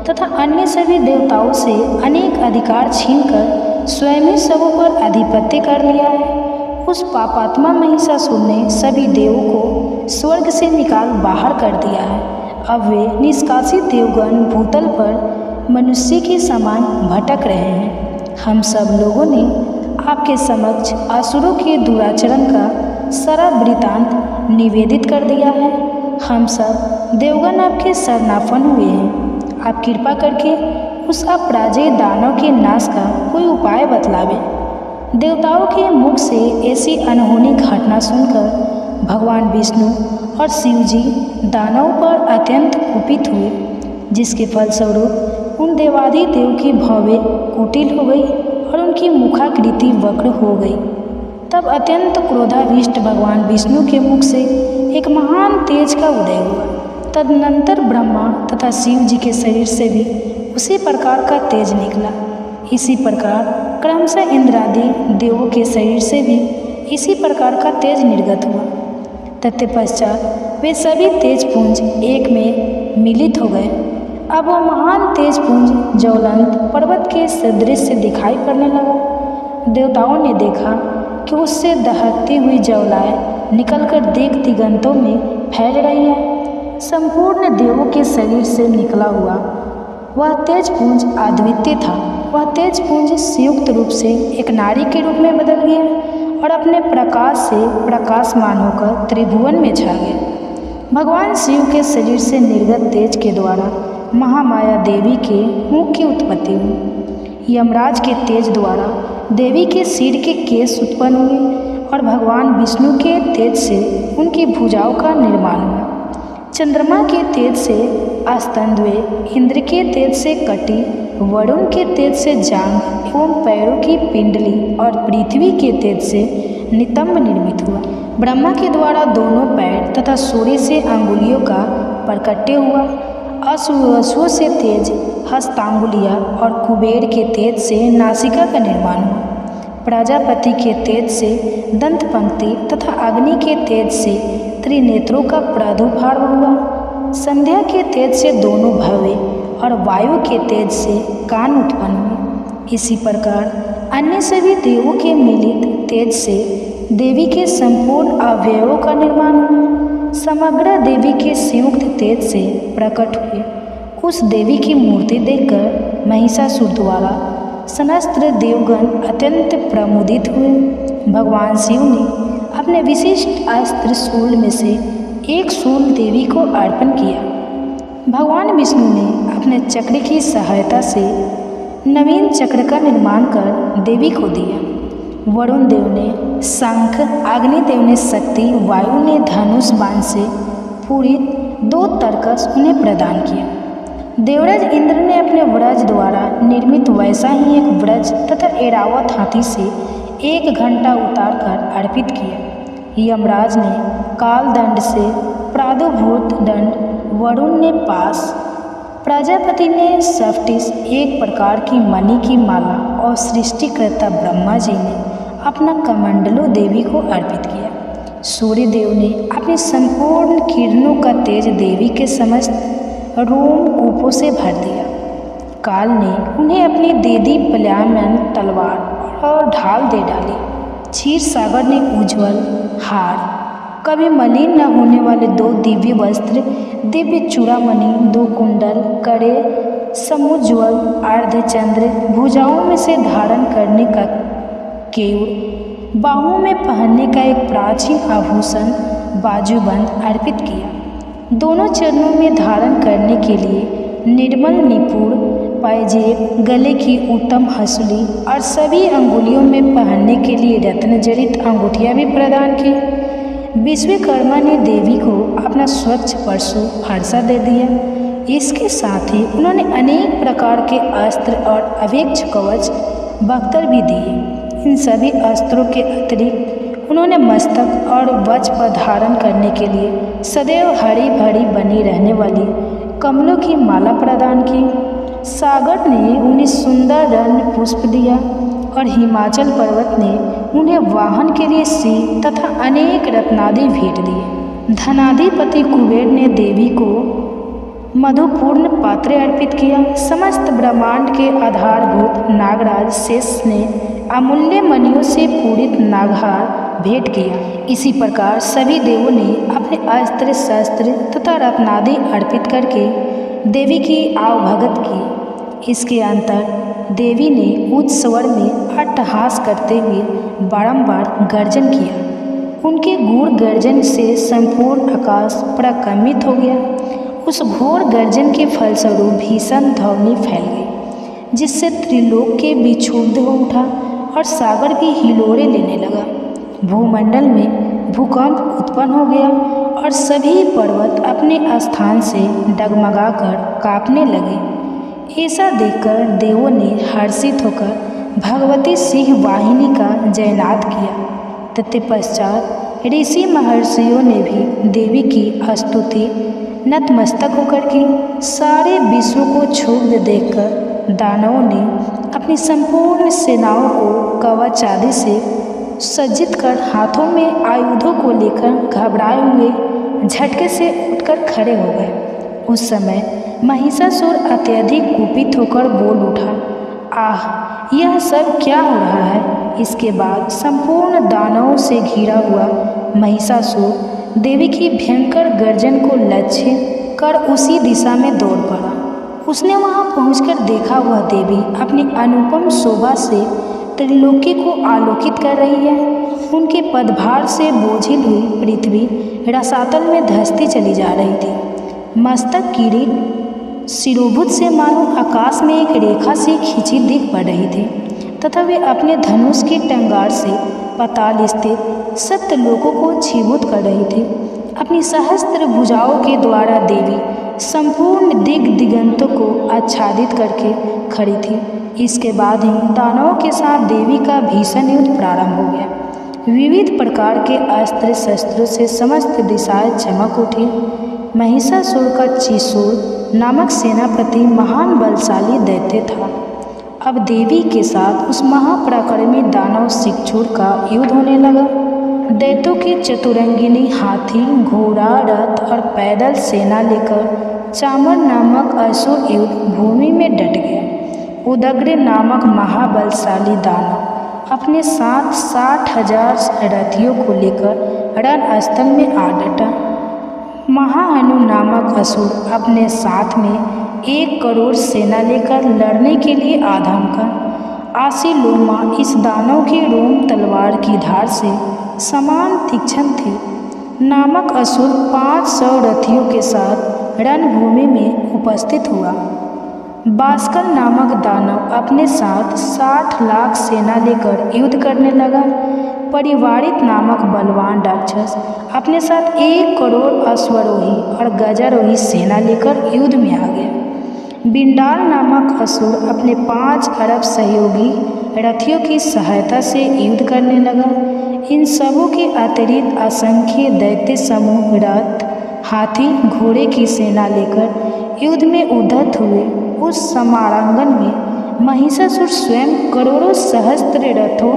तथा अन्य सभी देवताओं से अनेक अधिकार छीनकर स्वयं ही सबों पर आधिपत्य कर लिया है। उस पापात्मा महिषासुर ने सभी देवों को स्वर्ग से निकाल बाहर कर दिया है। अब वे निष्कासित देवगण भूतल पर मनुष्य के समान भटक रहे हैं। हम सब लोगों ने आपके समक्ष असुरों के दुराचरण का सारा वृतांत निवेदित कर दिया है। हम सब देवगण आपके शरणापन्न हुए हैं। आप कृपा करके उस अपराजय दानव के नाश का कोई उपाय बतलावे। देवताओं के मुख से ऐसी अनहोनी घटना सुनकर भगवान विष्णु और शिव जी दानवों पर अत्यंत कुपित हुए, जिसके फलस्वरूप उन देवाधिदेव की भव्य कुटिल हो गई और उनकी मुखाकृति वक्र हो गई। तब अत्यंत क्रोधाविष्ट भगवान विष्णु के मुख से एक महान तेज का उदय हुआ। तदनंतर ब्रह्मा तथा शिव जी के शरीर से भी उसी प्रकार का तेज निकला। इसी प्रकार क्रमशः इंद्रादि देवों के शरीर से भी इसी प्रकार का तेज निर्गत हुआ। तत्पश्चात वे सभी तेजपुंज एक में मिलित हो गए। अब वह महान तेजपुंज ज्वलंत पर्वत के सदृश से दिखाई पड़ने लगा। देवताओं ने देखा कि उससे दहकती हुई ज्वालाएं निकलकर दिक दिगंतों में फैल रही हैं। संपूर्ण देवों के शरीर से निकला हुआ वह तेजपुंज अद्वितीय था। वह तेजपुंज संयुक्त रूप से एक नारी के रूप में बदल गया और अपने प्रकाश से प्रकाशमान होकर त्रिभुवन में छा गया। भगवान शिव के शरीर से निर्गत तेज के द्वारा महामाया देवी के मुख की उत्पत्ति हुई। यमराज के तेज द्वारा देवी के सिर के केश उत्पन्न हुए और भगवान विष्णु के तेज से उनकी भुजाओं का निर्माण हुआ। चंद्रमा के तेज से स्तनद्वय, इंद्र के तेज से कटी, वरुण के तेज से जांघ एवं पैरों की पिंडली और पृथ्वी के तेज से नितंब निर्मित हुआ। ब्रह्मा के द्वारा दोनों पैर तथा सूर्य से अंगुलियों का प्रकट्य हुआ। अश्वों से तेज हस्तांगुलियाँ और कुबेर के तेज से नासिका का निर्माण हुआ। प्रजापति के तेज से दंत पंक्ति तथा अग्नि के तेज से त्रिनेत्रों का प्रादुर्भाव हुआ। संध्या के तेज से दोनों भवे और वायु के तेज से कान उत्पन्न हुए। इसी प्रकार अन्य सभी देवों के मिलित तेज से देवी के संपूर्ण अवयवों का निर्माण हुआ। समग्र देवी के संयुक्त तेज से प्रकट हुए उस देवी की मूर्ति देखकर महिषासुर द्वारा समस्त देवगण अत्यंत प्रमुदित हुए। भगवान शिव ने अपने विशिष्ट अस्त्र शूल में से एक शूल देवी को अर्पण किया। भगवान विष्णु ने अपने चक्र की सहायता से नवीन चक्र का निर्माण कर देवी को दिया। वरुण देव ने शंख, अग्निदेव ने शक्ति, वायु ने धनुष बाण से पूरित 2 तरकस उन्हें प्रदान किया। देवराज इंद्र ने अपने व्रज द्वारा निर्मित वैसा ही एक व्रज तथा ऐरावत हाथी से 1 घंटा उतार कर अर्पित किया। यमराज ने काल दंड से प्रादुर्भूत दंड, वरुण ने पास, प्रजापति ने सफ्टिस, एक प्रकार की मणि की माला और सृष्टिकर्ता ब्रह्मा जी ने अपना कमंडलो देवी को अर्पित किया। सूर्य देव ने अपनी संपूर्ण किरणों का तेज देवी के समस्त रोम कूपों से भर दिया। काल ने उन्हें अपनी देदी पलायन तलवार और ढाल दे डाली। क्षीर सागर ने उज्ज्वल हार, कभी मलिन न होने वाले 2 दिव्य वस्त्र, दिव्य चूड़ामणि, 2 कुंडल, कड़े, समुज्ज्वल अर्धचंद्र, भुजाओं में से धारण करने का केयूर, बाहों में पहनने का एक प्राचीन आभूषण बाजूबंद अर्पित किया। दोनों चरणों में धारण करने के लिए निर्मल निपुण पायजेब, गले की उत्तम हंसुली और सभी अंगुलियों में पहनने के लिए रत्न जड़ित अंगूठियाँ भी प्रदान की। विश्वकर्मा ने देवी को अपना स्वच्छ परशु फरसा दे दिया। इसके साथ ही उन्होंने अनेक प्रकार के अस्त्र और अवेक्ष कवच बख्तर भी दिए। इन सभी अस्त्रों के अतिरिक्त उन्होंने मस्तक और वक्ष पर धारण करने के लिए सदैव हरी भरी बनी रहने वाली कमलों की माला प्रदान की। सागर ने उन्हें सुंदर रत्न पुष्प दिया और हिमाचल पर्वत ने उन्हें वाहन के लिए सिंह तथा अनेक रत्नादि भेंट दिए। धनाधिपति कुबेर ने देवी को मधुपूर्ण पात्र अर्पित किया। समस्त ब्रह्मांड के आधारभूत नागराज शेष ने अमूल्य मणियों से पूरित नागहार भेंट किया। इसी प्रकार सभी देवों ने अपने अस्त्र शस्त्र तथा रत्नादि अर्पित करके देवी की आवभगत की। इसके अंतर देवी ने उच्च स्वर में अट्टहास करते हुए बारंबार गर्जन किया। उनके गूढ़ गर्जन से संपूर्ण आकाश प्रकम्पित हो गया। उस घोर गर्जन के फलस्वरूप भीषण ध्वनि फैल गई, जिससे त्रिलोक के विक्षुब्ध हो उठा और सागर भी हिलोरे लेने लगा। भूमंडल में भूकंप उत्पन्न हो गया और सभी पर्वत अपने स्थान से डगमगाकर कांपने लगे। ऐसा देखकर देवों ने हर्षित होकर भगवती सिंह वाहिनी का जयनाद किया। तत्पश्चात ऋषि महर्षियों ने भी देवी की स्तुति नतमस्तक होकर की। सारे विश्व को क्षुब्ध देखकर दानवों ने अपनी संपूर्ण सेनाओं को कवच आदि से सज्जित कर हाथों में आयुधों को लेकर घबराए हुए झटके से उठकर खड़े हो गए। उस समय महिषासुर अत्यधिक कुपित होकर बोल उठा, आह, यह सब क्या हो रहा है। इसके बाद संपूर्ण दानवों से घिरा हुआ महिषासुर देवी की भयंकर गर्जन को लक्ष्य कर उसी दिशा में दौड़ पड़ा। उसने वहां पहुंचकर देखा वह देवी अपनी अनुपम शोभा से त्रिलोकी को आलोकित कर रही है। उनके पदभार से बोझिल हुई पृथ्वी रसातल में धंसती चली जा रही थी। मस्तक किरीट शिरोभुज से मानो आकाश में एक रेखा से खींची दिख पड़ रही थी तथा वे अपने धनुष की टंगार से पाताल स्थित सप्तलोकों को छीभूत कर रही थी। अपनी सहस्त्र भुजाओं के द्वारा देवी संपूर्ण दिगंतों को आच्छादित करके खड़ी थी। इसके बाद ही दानवों के साथ देवी का भीषण युद्ध प्रारंभ हो गया। विविध प्रकार के अस्त्र शस्त्रों से समस्त दिशाएं चमक उठी। महिषासुर का चीसूर नामक सेनापति महान बलशाली दैत्य था। अब देवी के साथ उस महापराक्रमी दानव शिक्षुर का युद्ध होने लगा। दैत्यों की चतुरंगिनी हाथी, घोड़ा, रथ और पैदल सेना लेकर चामर नामक असुर युद्ध भूमि में डट गया। उदग्र नामक महाबलशाली दानव अपने साथ 60,000 रथियों को लेकर रणस्थल में आ डटा। महाहनु नामक असुर अपने साथ में 1 करोड़ सेना लेकर लड़ने के लिए आ धमका। आसीलोमा इस दानव की रोम तलवार की धार से समान तीक्ष्ण थी। नामक असुर 500 रथियों के साथ रणभूमि में उपस्थित हुआ। बास्कल नामक दानव अपने साथ 60 लाख सेना लेकर युद्ध करने लगा। परिवारित नामक बलवान राक्षस अपने साथ 1 करोड़ अश्वरोही और गजारोही सेना लेकर युद्ध में आ गया। बिंडाल नामक असुर अपने 5 अरब सहयोगी रथियों की सहायता से युद्ध करने लगा। इन सबों के अतिरिक्त असंख्य दैत्य समूह रथ, हाथी, घोड़े की सेना लेकर युद्ध में उद्धत हुए। उस समारांगण में महिषासुर स्वयं करोड़ों सहस्त्र रथों,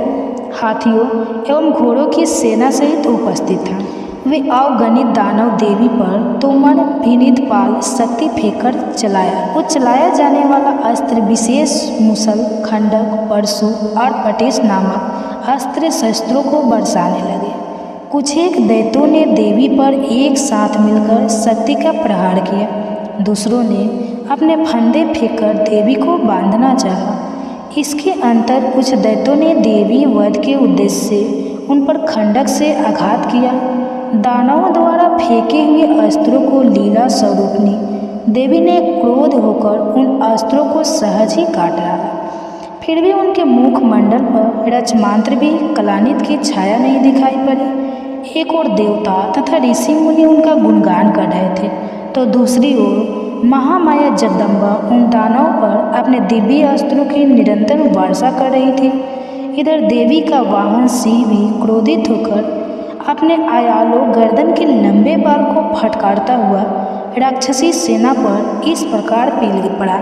हाथियों एवं घोड़ों की सेना सहित उपस्थित था। वे अवगणित दानव देवी पर तोमर, विनीत पाल शक्ति फेंककर चलाया। वो चलाया जाने वाला अस्त्र विशेष मुसल, खंडक, परशु और पटेश नामक अस्त्र शस्त्रों को बरसाने लगे। कुछ एक दैत्यों ने देवी पर एक साथ मिलकर शक्ति का प्रहार किया। दूसरों ने अपने फंदे फेंककर देवी को बांधना चाहा। इसके अंतर कुछ दैत्यों ने देवी वध के उद्देश्य से उन पर खंडक से आघात किया। दानवों द्वारा फेंके हुए अस्त्रों को लीला स्वरूपनी देवी ने क्रोध होकर उन अस्त्रों को सहज ही काट डाला। फिर भी उनके मुखमंडल पर रचमांत्र भी कलानित की छाया नहीं दिखाई पड़ी। एक ओर देवता तथा ऋषि मुनि उनका गुणगान कर रहे थे, तो दूसरी ओर महामाया जगदम्बा उन दानवों पर अपने दिव्य अस्त्रों की निरंतर वर्षा कर रही थी। इधर देवी का वाहन सिंह भी क्रोधित होकर अपने आयालो गर्दन के लंबे बाल को फटकारता हुआ राक्षसी सेना पर इस प्रकार पील पड़ा,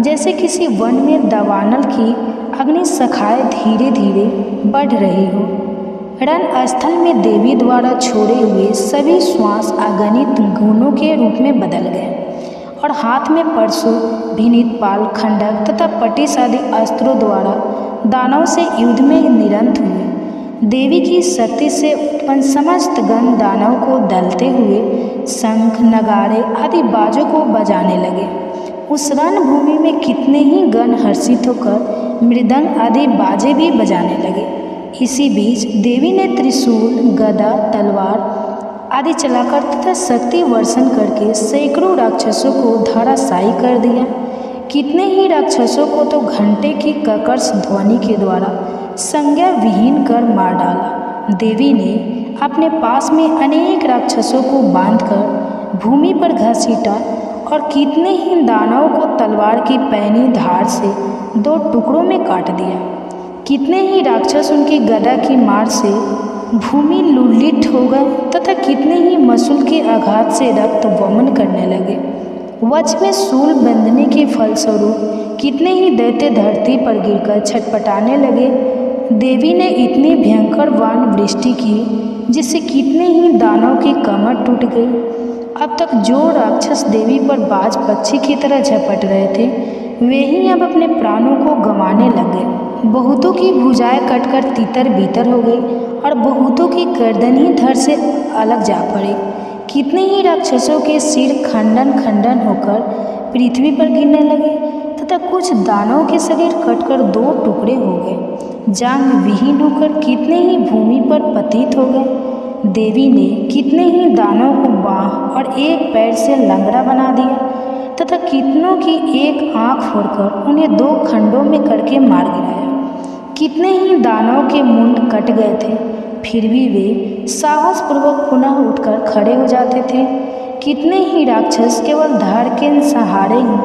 जैसे किसी वन में दावानल की अग्नि शाखाएं धीरे धीरे बढ़ रही हो। रणस्थल में देवी द्वारा छोड़े हुए सभी श्वास अगणित गुणों के रूप में बदल गए और हाथ में परशु, विनीत पाल, खंडक तथा पटिश आदि अस्त्रों द्वारा दानव से युद्ध में निरंत हुए। देवी की शक्ति से उत्पन्न समस्त गण दानव को दलते हुए शंख, नगाड़े आदि बाजों को बजाने लगे। उस रणभूमि में कितने ही गण हर्षित होकर मृदंग आदि बाजे भी बजाने लगे। इसी बीच देवी ने त्रिशूल, गदा, तलवार आदि चलाकर तथा शक्ति वर्षण करके सैकड़ों राक्षसों को धराशायी कर दिया। कितने ही राक्षसों को तो घंटे की कर्कश ध्वनि के द्वारा संज्ञा विहीन कर मार डाला। देवी ने अपने पास में अनेक राक्षसों को बांधकर भूमि पर घसीटा और कितने ही दानवों को तलवार की पैनी धार से 2 टुकड़ों में काट दिया। कितने ही राक्षस उनकी गदा की मार से भूमि लुढ़लित हो गए तथा कितने ही मसूल के आघात से रक्त वमन करने लगे। वज्र में शूल बंधने के फलस्वरूप कितने ही दैत्य धरती पर गिरकर छटपटाने लगे। देवी ने इतनी भयंकर वान वृष्टि की जिससे कितने ही दानव की कमर टूट गई। अब तक जो राक्षस देवी पर बाज पक्षी की तरह झपट रहे थे, वे ही अब अपने प्राणों को गंवाने लगे। बहुतों की भुजाएं कटकर तितर बितर हो गई और बहुतों की गर्दन ही धड़ से अलग जा पड़ी। कितने ही राक्षसों के सिर खंडन खंडन होकर पृथ्वी पर गिरने लगे तथा कुछ दानवों के शरीर कटकर 2 टुकड़े हो गए। जांग विहीन होकर कितने ही भूमि पर पतित हो गए। देवी ने कितने ही दानवों को बाँह और एक पैर से लंगड़ा बना दिया तथा कितनों की एक आंख फोड़कर उन्हें 2 खंडों में करके मार गिराया। कितने ही दानवों के मुंड कट गए थे, फिर भी वे साहसपूर्वक पुनः उठकर खड़े हो जाते थे। कितने ही राक्षस केवल धड़ के सहारे ही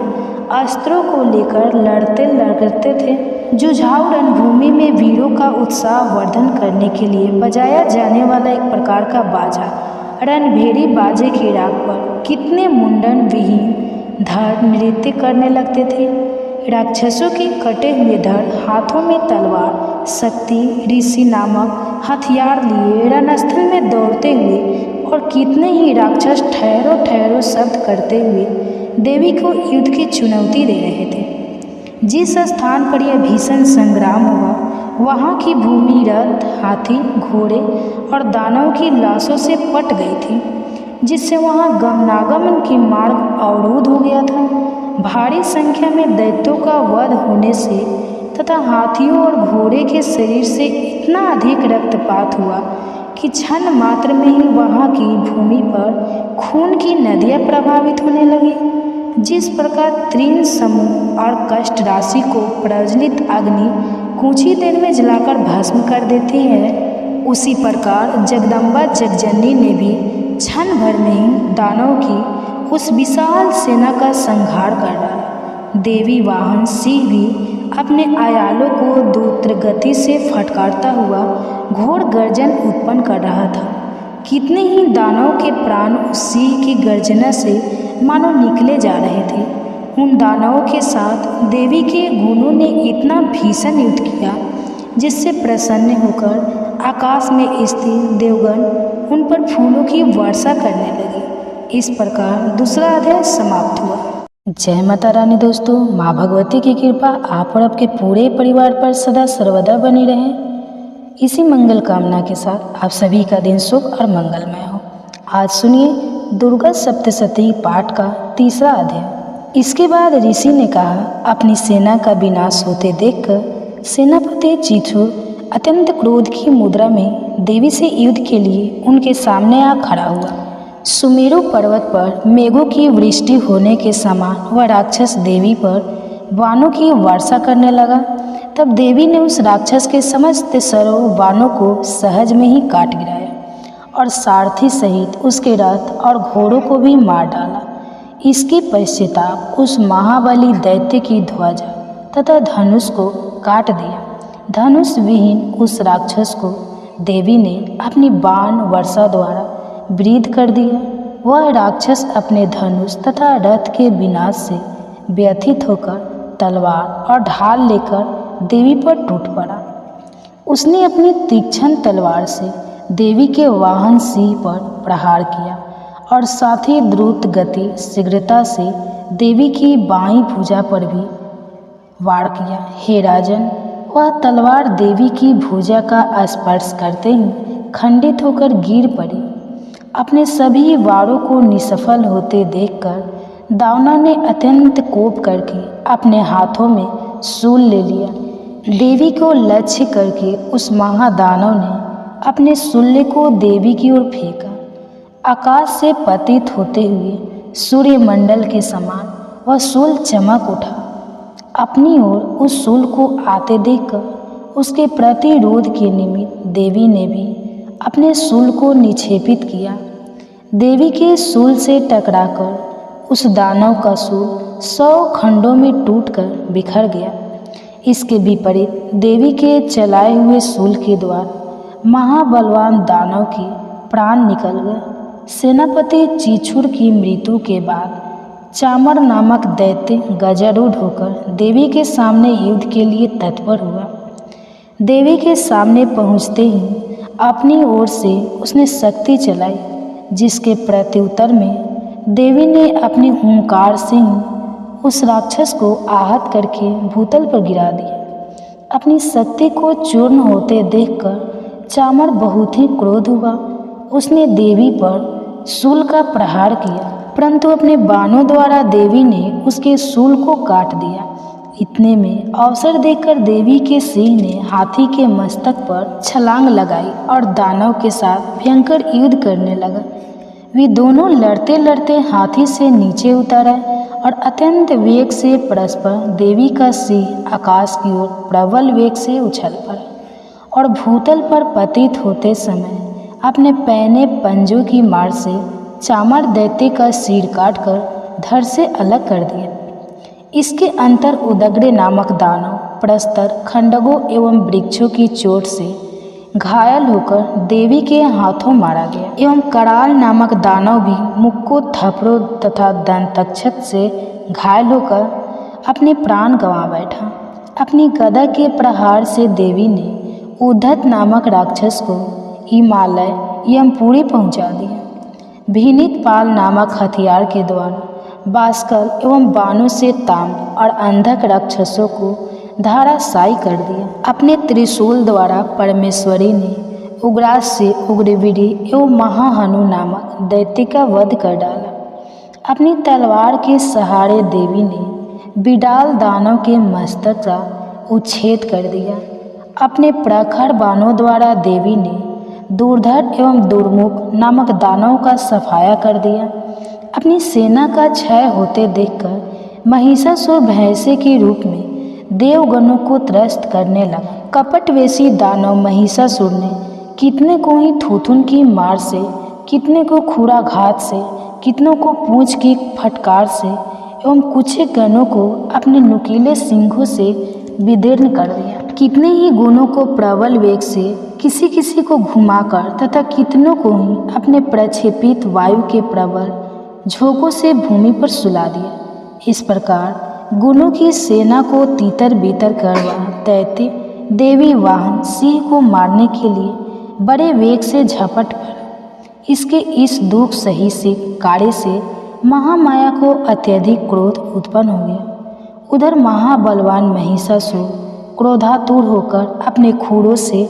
अस्त्रों को लेकर लड़ते थे। जुझाऊ रणभूमि में वीरों का उत्साह वर्धन करने के लिए बजाया जाने वाला एक प्रकार का बाजा। रणभेरी बाजे की राग पर कितने मुंडन विहीन धड़ नृत्य करने लगते थे। राक्षसों के कटे हुए धड़ हाथों में तलवार, शक्ति, ऋषि नामक हथियार लिए रणस्थल में दौड़ते हुए और कितने ही राक्षस ठहरो ठहरो शब्द करते हुए देवी को युद्ध की चुनौती दे रहे थे। जिस स्थान पर यह भीषण संग्राम हुआ वहाँ की भूमि रथ, हाथी, घोड़े और दानवों की लाशों से पट गई थी, जिससे वहाँ गमनागमन की मार्ग अवरुद्ध हो गया था। भारी संख्या में दैत्यों का वध होने से तथा हाथियों और घोड़े के शरीर से इतना अधिक रक्तपात हुआ कि क्षण मात्र में ही वहाँ की भूमि पर खून की नदियाँ प्रभावित होने लगी। जिस प्रकार तीन समूह और कष्ट राशि को प्रज्वलित अग्नि कुछ ही देर में जलाकर भस्म कर देती है, उसी प्रकार जगदम्बा जगजननी ने भी क्षण भर में ही दानवों की उस विशाल सेना का संहार कर डाला। देवी वाहन सिंह भी अपने आयालों को द्रुत गति से फटकारता हुआ घोर गर्जन उत्पन्न कर रहा था। कितने ही दानवों के प्राण उस सिंह की गर्जना से मानो निकले जा रहे थे। उन दानवों के साथ देवी के गुणों ने इतना भीषण युद्ध किया जिससे प्रसन्न होकर आकाश में स्थित देवगण उन पर फूलों की वर्षा करने लगी। इस प्रकार दूसरा अध्याय समाप्त हुआ। जय माता रानी। दोस्तों, माँ भगवती की कृपा आप और आपके पूरे परिवार पर सदा सर्वदा बनी रहे। इसी मंगल कामना के साथ आप सभी का दिन शुभ और मंगलमय हो। आज सुनिए दुर्गा सप्तशती पाठ का तीसरा अध्याय। इसके बाद ऋषि ने कहा, अपनी सेना का विनाश होते देखकर सेनापति चिछुर अत्यंत क्रोध की मुद्रा में देवी से युद्ध के लिए उनके सामने आ खड़ा हुआ। सुमेरु पर्वत पर मेघों की वृष्टि होने के समान वह राक्षस देवी पर बाणों की वर्षा करने लगा। तब देवी ने उस राक्षस के समस्त सरों बाणों को सहज में ही काट गिराया और सारथी सहित उसके रथ और घोड़ों को भी मार डाला। इसके पश्चाताप उस महाबली दैत्य की ध्वजा तथा धनुष को काट दिया। धनुष विहीन उस राक्षस को देवी ने अपनी बाण वर्षा द्वारा वृद्ध कर दिया। वह राक्षस अपने धनुष तथा रथ के विनाश से व्यथित होकर तलवार और ढाल लेकर देवी पर टूट पड़ा। उसने अपनी तीक्ष्ण तलवार से देवी के वाहन सिंह पर प्रहार किया और साथ ही द्रुत गति शीघ्रता से देवी की बाईं भुजा पर भी वार किया। हे राजन, वह तलवार देवी की भुजा का स्पर्श करते ही खंडित होकर गिर पड़ी। अपने सभी वारों को निष्फल होते देखकर दानव ने अत्यंत कोप करके अपने हाथों में शूल ले लिया। देवी को लक्ष्य करके उस महादानव ने अपने शूल को देवी की ओर फेंका। आकाश से पतित होते हुए सूर्यमंडल के समान वह शूल चमक उठा। अपनी ओर उस शूल को आते देखकर उसके प्रतिरोध के निमित्त देवी ने भी अपने शूल को निक्षेपित किया। देवी के शूल से टकराकर उस दानव का शूल 100 खंडों में टूटकर बिखर गया। इसके विपरीत देवी के चलाए हुए शूल के द्वारा महाबलवान दानव के प्राण निकल गए। सेनापति चिछुर की मृत्यु के बाद चामर नामक दैत्य गजारूढ़ होकर देवी के सामने युद्ध के लिए तत्पर हुआ। देवी के सामने पहुंचते ही अपनी ओर से उसने शक्ति चलाई, जिसके प्रत्युत्तर में देवी ने अपने हुंकार से ही उस राक्षस को आहत करके भूतल पर गिरा दिया। अपनी शक्ति को चूर्ण होते देखकर चामर बहुत ही क्रोध हुआ। उसने देवी पर शूल का प्रहार किया, परंतु अपने बाणों द्वारा देवी ने उसके शूल को काट दिया। इतने में अवसर देखकर देवी के सिंह ने हाथी के मस्तक पर छलांग लगाई और दानव के साथ भयंकर युद्ध करने लगा। वे दोनों लड़ते लड़ते हाथी से नीचे उतर आए और अत्यंत वेग से परस्पर देवी का सिंह आकाश की ओर प्रबल वेग से उछल पड़ा और भूतल पर पतित होते समय अपने पैने पंजों की मार से चामर दैत्य का सिर काटकर धड़ से अलग कर दिया। इसके अंतर उदग्र नामक दानव प्रस्तर खंडकों एवं वृक्षों की चोट से घायल होकर देवी के हाथों मारा गया एवं कराल नामक दानव भी मुक्को थपड़ों तथा दंतक्षत से घायल होकर अपने प्राण गंवा बैठा। अपनी गदा के प्रहार से देवी ने उद्धत नामक राक्षस को हिमालय यमपुरी पहुंचा दिया। भीनित पाल नामक हथियार के द्वारा बाष्कल एवं बाणों से ताम्र और अंधक राक्षसों को धाराशायी कर दिया। अपने त्रिशूल द्वारा परमेश्वरी ने उग्रास से उग्रवीरी एवं महाहनु नामक दैत्य का वध कर डाला। अपनी तलवार के सहारे देवी ने बिडाल दानव के मस्तक का उच्छेद कर दिया। अपने प्रखर बाणों द्वारा देवी ने दुर्धर एवं दुर्मुख नामक दानव का सफाया कर दिया। अपनी सेना का क्षय होते देखकर महिषासुर भैंसे के रूप में देवगणों को त्रस्त करने लगा। कपटवेशी दानव महिषासुर ने कितने को ही थूथुन की मार से, कितने को खुरा घात से, कितनों को पूंछ की फटकार से एवं कुछ गणों को अपने नुकीले सिंघों से विदीर्ण कर दिया। कितने ही गुणों को प्रबल वेग से किसी किसी को घुमाकर तथा कितनों को ही अपने प्रक्षेपित वायु के प्रबल झोंकों से भूमि पर सुला दिया। इस प्रकार गुणों की सेना को तीतर बीतर कर वह दैत्य देवी वाहन सिंह को मारने के लिए बड़े वेग से झपट पड़ा। इसके इस दुख सही से कार्य से महामाया को अत्यधिक क्रोध उत्पन्न हो गया। उधर महाबलवान महिषासुर क्रोधातुर होकर अपने खूरों से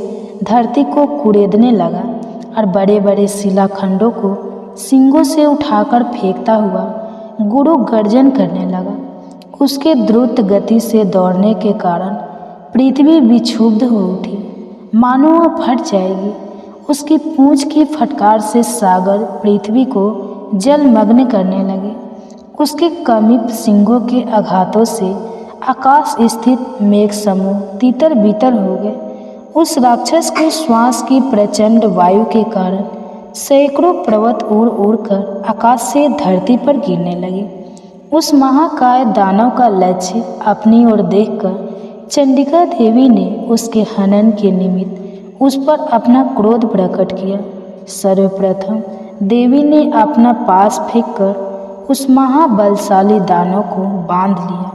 धरती को कुरेदने लगा और बड़े बड़े शिलाखंडों को सींगों से उठाकर फेंकता हुआ गुरु गर्जन करने लगा। उसके द्रुत गति से दौड़ने के कारण पृथ्वी विक्षुब्ध हो उठी, मानो वह फट जाएगी। उसकी पूंछ की फटकार से सागर पृथ्वी को जलमग्न करने लगे। उसके कमिप सिंगों के आघातों से आकाश स्थित मेघ समूह तीतर बीतर हो गए। उस राक्षस के श्वास की प्रचंड वायु के कारण सैकड़ों पर्वत उड़ उड़कर आकाश से धरती पर गिरने लगे। उस महाकाय दानव का लक्ष्य अपनी ओर देखकर चंडिका देवी ने उसके हनन के निमित्त उस पर अपना क्रोध प्रकट किया। सर्वप्रथम देवी ने अपना पास फेंककर उस महाबलशाली दानव को बांध लिया।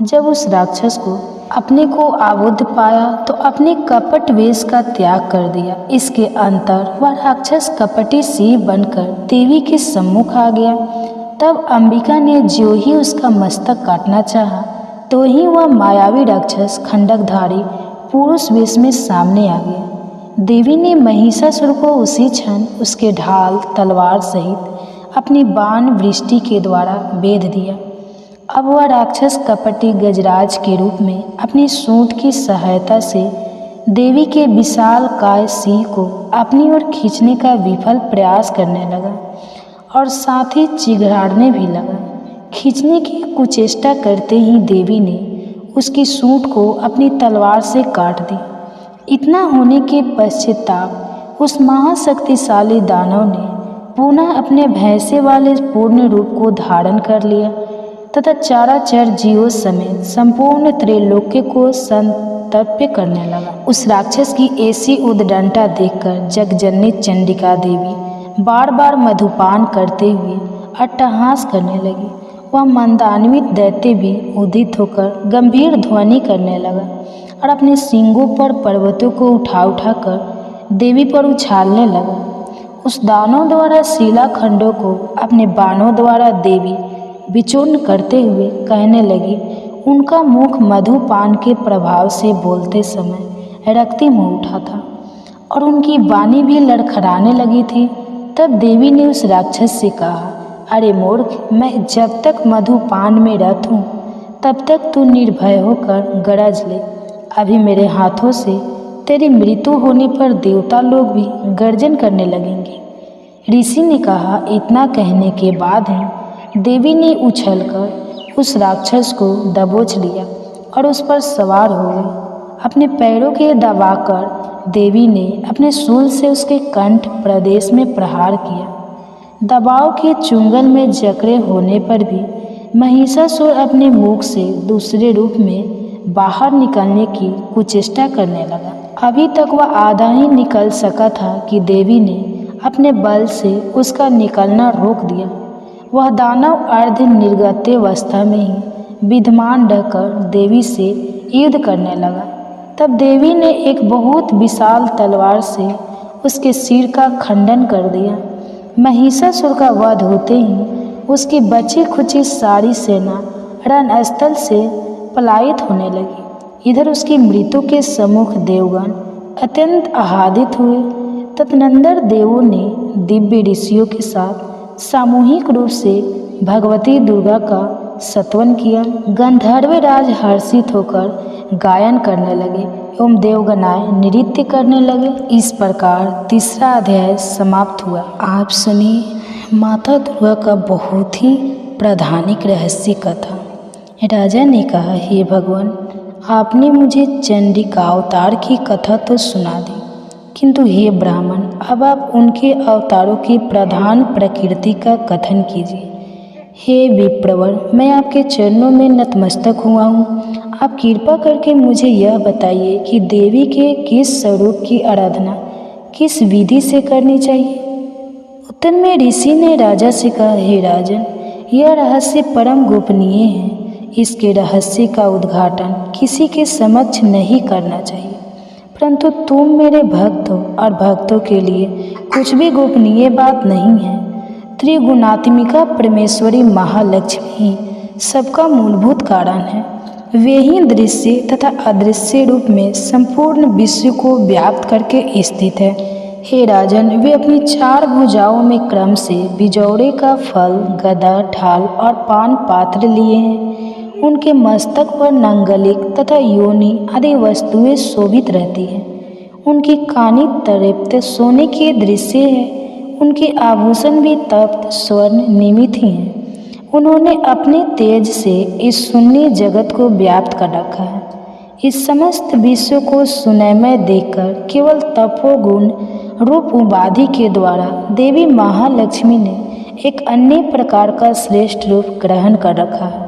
जब उस राक्षस को अपने को आबुद्ध पाया तो अपने कपट वेश का त्याग कर दिया। इसके अंतर वह राक्षस कपटी सिंह बनकर देवी के सम्मुख आ गया। तब अंबिका ने जो ही उसका मस्तक काटना चाहा तो ही वह मायावी राक्षस खंडकधारी पुरुष वेश में सामने आ गया। देवी ने महिषासुर को उसी क्षण उसके ढाल तलवार सहित अपनी बाण वृष्टि के द्वारा बेध दिया। अब वह राक्षस कपटी गजराज के रूप में अपनी सूंड की सहायता से देवी के विशाल काय सिंह को अपनी ओर खींचने का विफल प्रयास करने लगा और साथ ही चिघाड़ने भी लगा। खींचने की कुचेष्टा करते ही देवी ने उसकी सूंड को अपनी तलवार से काट दी। इतना होने के पश्चाताप उस महाशक्तिशाली दानव ने पुनः अपने भैंसे वाले पूर्ण रूप को धारण कर लिया तथा चराचर जीवों समेत संपूर्ण त्रैलोक्य को संतप्य करने लगा। उस राक्षस की ऐसी उद्दंडता देखकर जगजननी चंडिका देवी बार बार मधुपान करते हुए अट्टहास करने लगी। वह मंदान्वित दैत्य भी उदित होकर गंभीर ध्वनि करने लगा और अपने सींगों पर पर्वतों को उठा उठाकर देवी पर उछालने लगा। उस दानव द्वारा शिलाखंडों को अपने बाणों द्वारा देवी विचूर्ण करते हुए कहने लगी। उनका मुख मधुपान के प्रभाव से बोलते समय रक्तिम हो उठा था और उनकी वाणी भी लड़खड़ाने लगी थी। तब देवी ने उस राक्षस से कहा, अरे मूर्ख, मैं जब तक मधुपान में रत हूँ तब तक तू निर्भय होकर गरज ले। अभी मेरे हाथों से तेरी मृत्यु होने पर देवता लोग भी गर्जन करने लगेंगे। ऋषि ने कहा। इतना कहने के बाद ही देवी ने उछलकर उस राक्षस को दबोच लिया और उस पर सवार हो गई। अपने पैरों के दबाकर देवी ने अपने शूल से उसके कंठ प्रदेश में प्रहार किया। दबाव के चुंगल में जकड़े होने पर भी महिषासुर अपने मुख से दूसरे रूप में बाहर निकलने की कुचेष्टा करने लगा। अभी तक वह आधा ही निकल सका था कि देवी ने अपने बल से उसका निकलना रोक दिया। वह दानव अर्ध निर्गतावस्था में ही विद्यमान रहकर देवी से युद्ध करने लगा। तब देवी ने एक बहुत विशाल तलवार से उसके सिर का खंडन कर दिया। महिषासुर का वध होते ही उसकी बची खुची सारी सेना रणस्थल से पलायित होने लगी। इधर उसकी मृत्यु के सम्मुख देवगण अत्यंत आह्लादित हुए। तदनंतर देवों ने दिव्य ऋषियों के साथ सामूहिक रूप से भगवती दुर्गा का स्तवन किया। गंधर्वराज हर्षित होकर गायन करने लगे एवं देवगणाएं नृत्य करने लगे। इस प्रकार तीसरा अध्याय समाप्त हुआ। आप सुनिए माता दुर्गा का बहुत ही प्रधानिक रहस्य कथा। राजा ने कहा, हे भगवान, आपने मुझे चंडिका अवतार की कथा तो सुना दी, किंतु हे ब्राह्मण, अब आप उनके अवतारों की प्रधान प्रकृति का कथन कीजिए। हे विप्रवर, मैं आपके चरणों में नतमस्तक हुआ हूँ। आप कृपा करके मुझे यह बताइए कि देवी के किस स्वरूप की आराधना किस विधि से करनी चाहिए। उत्तर में ऋषि ने राजा से कहा, हे राजन, यह रहस्य परम गोपनीय है। इसके रहस्य का उद्घाटन किसी के समक्ष नहीं करना चाहिए, परंतु तुम मेरे भक्त हो और भक्तों के लिए कुछ भी गोपनीय बात नहीं है। त्रिगुणात्मिका परमेश्वरी महालक्ष्मी ही सबका मूलभूत कारण है। वे ही दृश्य तथा अदृश्य रूप में संपूर्ण विश्व को व्याप्त करके स्थित है। हे राजन, वे अपनी 4 भुजाओं में क्रम से बिजौरे का फल, गदा, ढाल और पान पात्र लिए हैं। उनके मस्तक पर नंगलिक तथा योनि आदि वस्तुएं शोभित रहती हैं। उनकी कानी तृप्त सोने के दृश्य है। उनके आभूषण भी तप्त स्वर्ण निमित ही हैं। उन्होंने अपने तेज से इस शून्य जगत को व्याप्त कर रखा है। इस समस्त विश्व को सुनयमय देखकर केवल तपोगुण रूप उपाधि के द्वारा देवी महालक्ष्मी ने एक अन्य प्रकार का श्रेष्ठ रूप ग्रहण कर रखा है।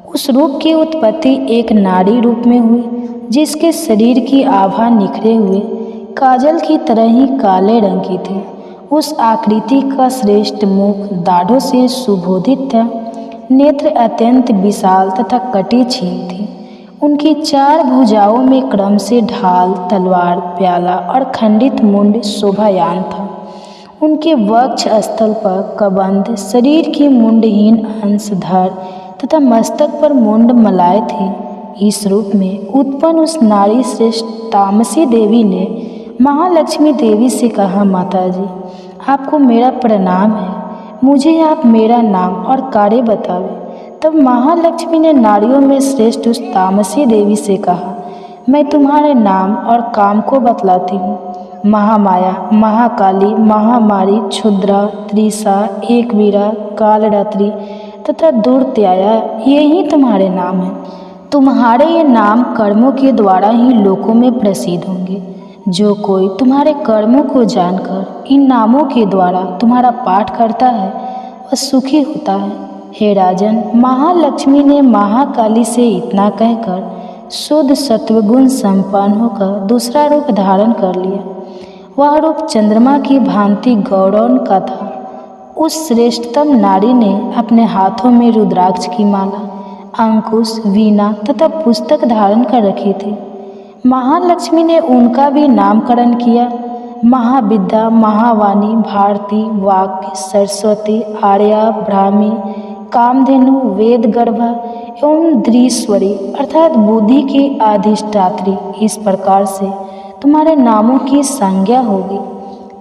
उस रूप की उत्पत्ति एक नारी रूप में हुई, जिसके शरीर की आभा निखरे हुए काजल की तरह ही काले रंग की थी। उस आकृति का श्रेष्ठ मुख दाढ़ों से सुशोभित था। नेत्र अत्यंत विशाल तथा कटी छीन थी। उनकी 4 भुजाओं में क्रम से ढाल, तलवार, प्याला और खंडित मुंड शोभायान था। उनके वक्ष स्थल पर कबंध, शरीर की मुंडहीन अंश धड़ तथा मस्तक पर मुंड मलाए थे। इस रूप में उत्पन्न उस नारी श्रेष्ठ तामसी देवी ने महालक्ष्मी देवी से कहा, माता जी, आपको मेरा प्रणाम है। मुझे आप मेरा नाम और कार्य बतावें। तब महालक्ष्मी ने नारियों में श्रेष्ठ उस तामसी देवी से कहा, मैं तुम्हारे नाम और काम को बतलाती हूँ। महामाया, महाकाली, महामारी, क्षुद्रा, त्रिशा, एकवीरा, कालरात्रि तथा दुर्त्याया, ये ही तुम्हारे नाम हैं। तुम्हारे ये नाम कर्मों के द्वारा ही लोकों में प्रसिद्ध होंगे। जो कोई तुम्हारे कर्मों को जानकर इन नामों के द्वारा तुम्हारा पाठ करता है वह सुखी होता है। हे राजन, महालक्ष्मी ने महाकाली से इतना कहकर शुद्ध सत्वगुण संपन्न होकर दूसरा रूप धारण कर लिया। वह रूप चंद्रमा की भांति गौरव का था। उस श्रेष्ठतम नारी ने अपने हाथों में रुद्राक्ष की माला, अंकुश, वीणा तथा पुस्तक धारण कर रखी थी। महालक्ष्मी ने उनका भी नामकरण किया। महाविद्या, महावाणी, भारती, वाक्य, सरस्वती, आर्या, ब्राह्मी, कामधेनु, वेद गर्भा एवं द्रीश्वरी अर्थात बुद्धि की अधिष्ठात्री, इस प्रकार से तुम्हारे नामों की संज्ञा होगी।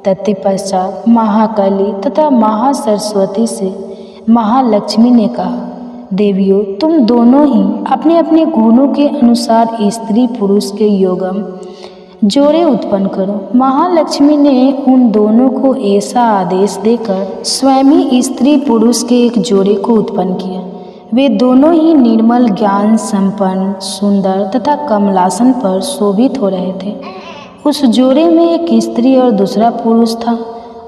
तत्पश्चात महाकाली तथा महासरस्वती से महालक्ष्मी ने कहा, देवियों, तुम दोनों ही अपने अपने गुणों के अनुसार स्त्री पुरुष के योगम जोड़े उत्पन्न करो। महालक्ष्मी ने उन दोनों को ऐसा आदेश देकर स्वयं ही स्त्री पुरुष के एक जोड़े को उत्पन्न किया। वे दोनों ही निर्मल, ज्ञान संपन्न, सुंदर तथा कमलासन पर शोभित हो रहे थे। उस जोड़े में एक स्त्री और दूसरा पुरुष था।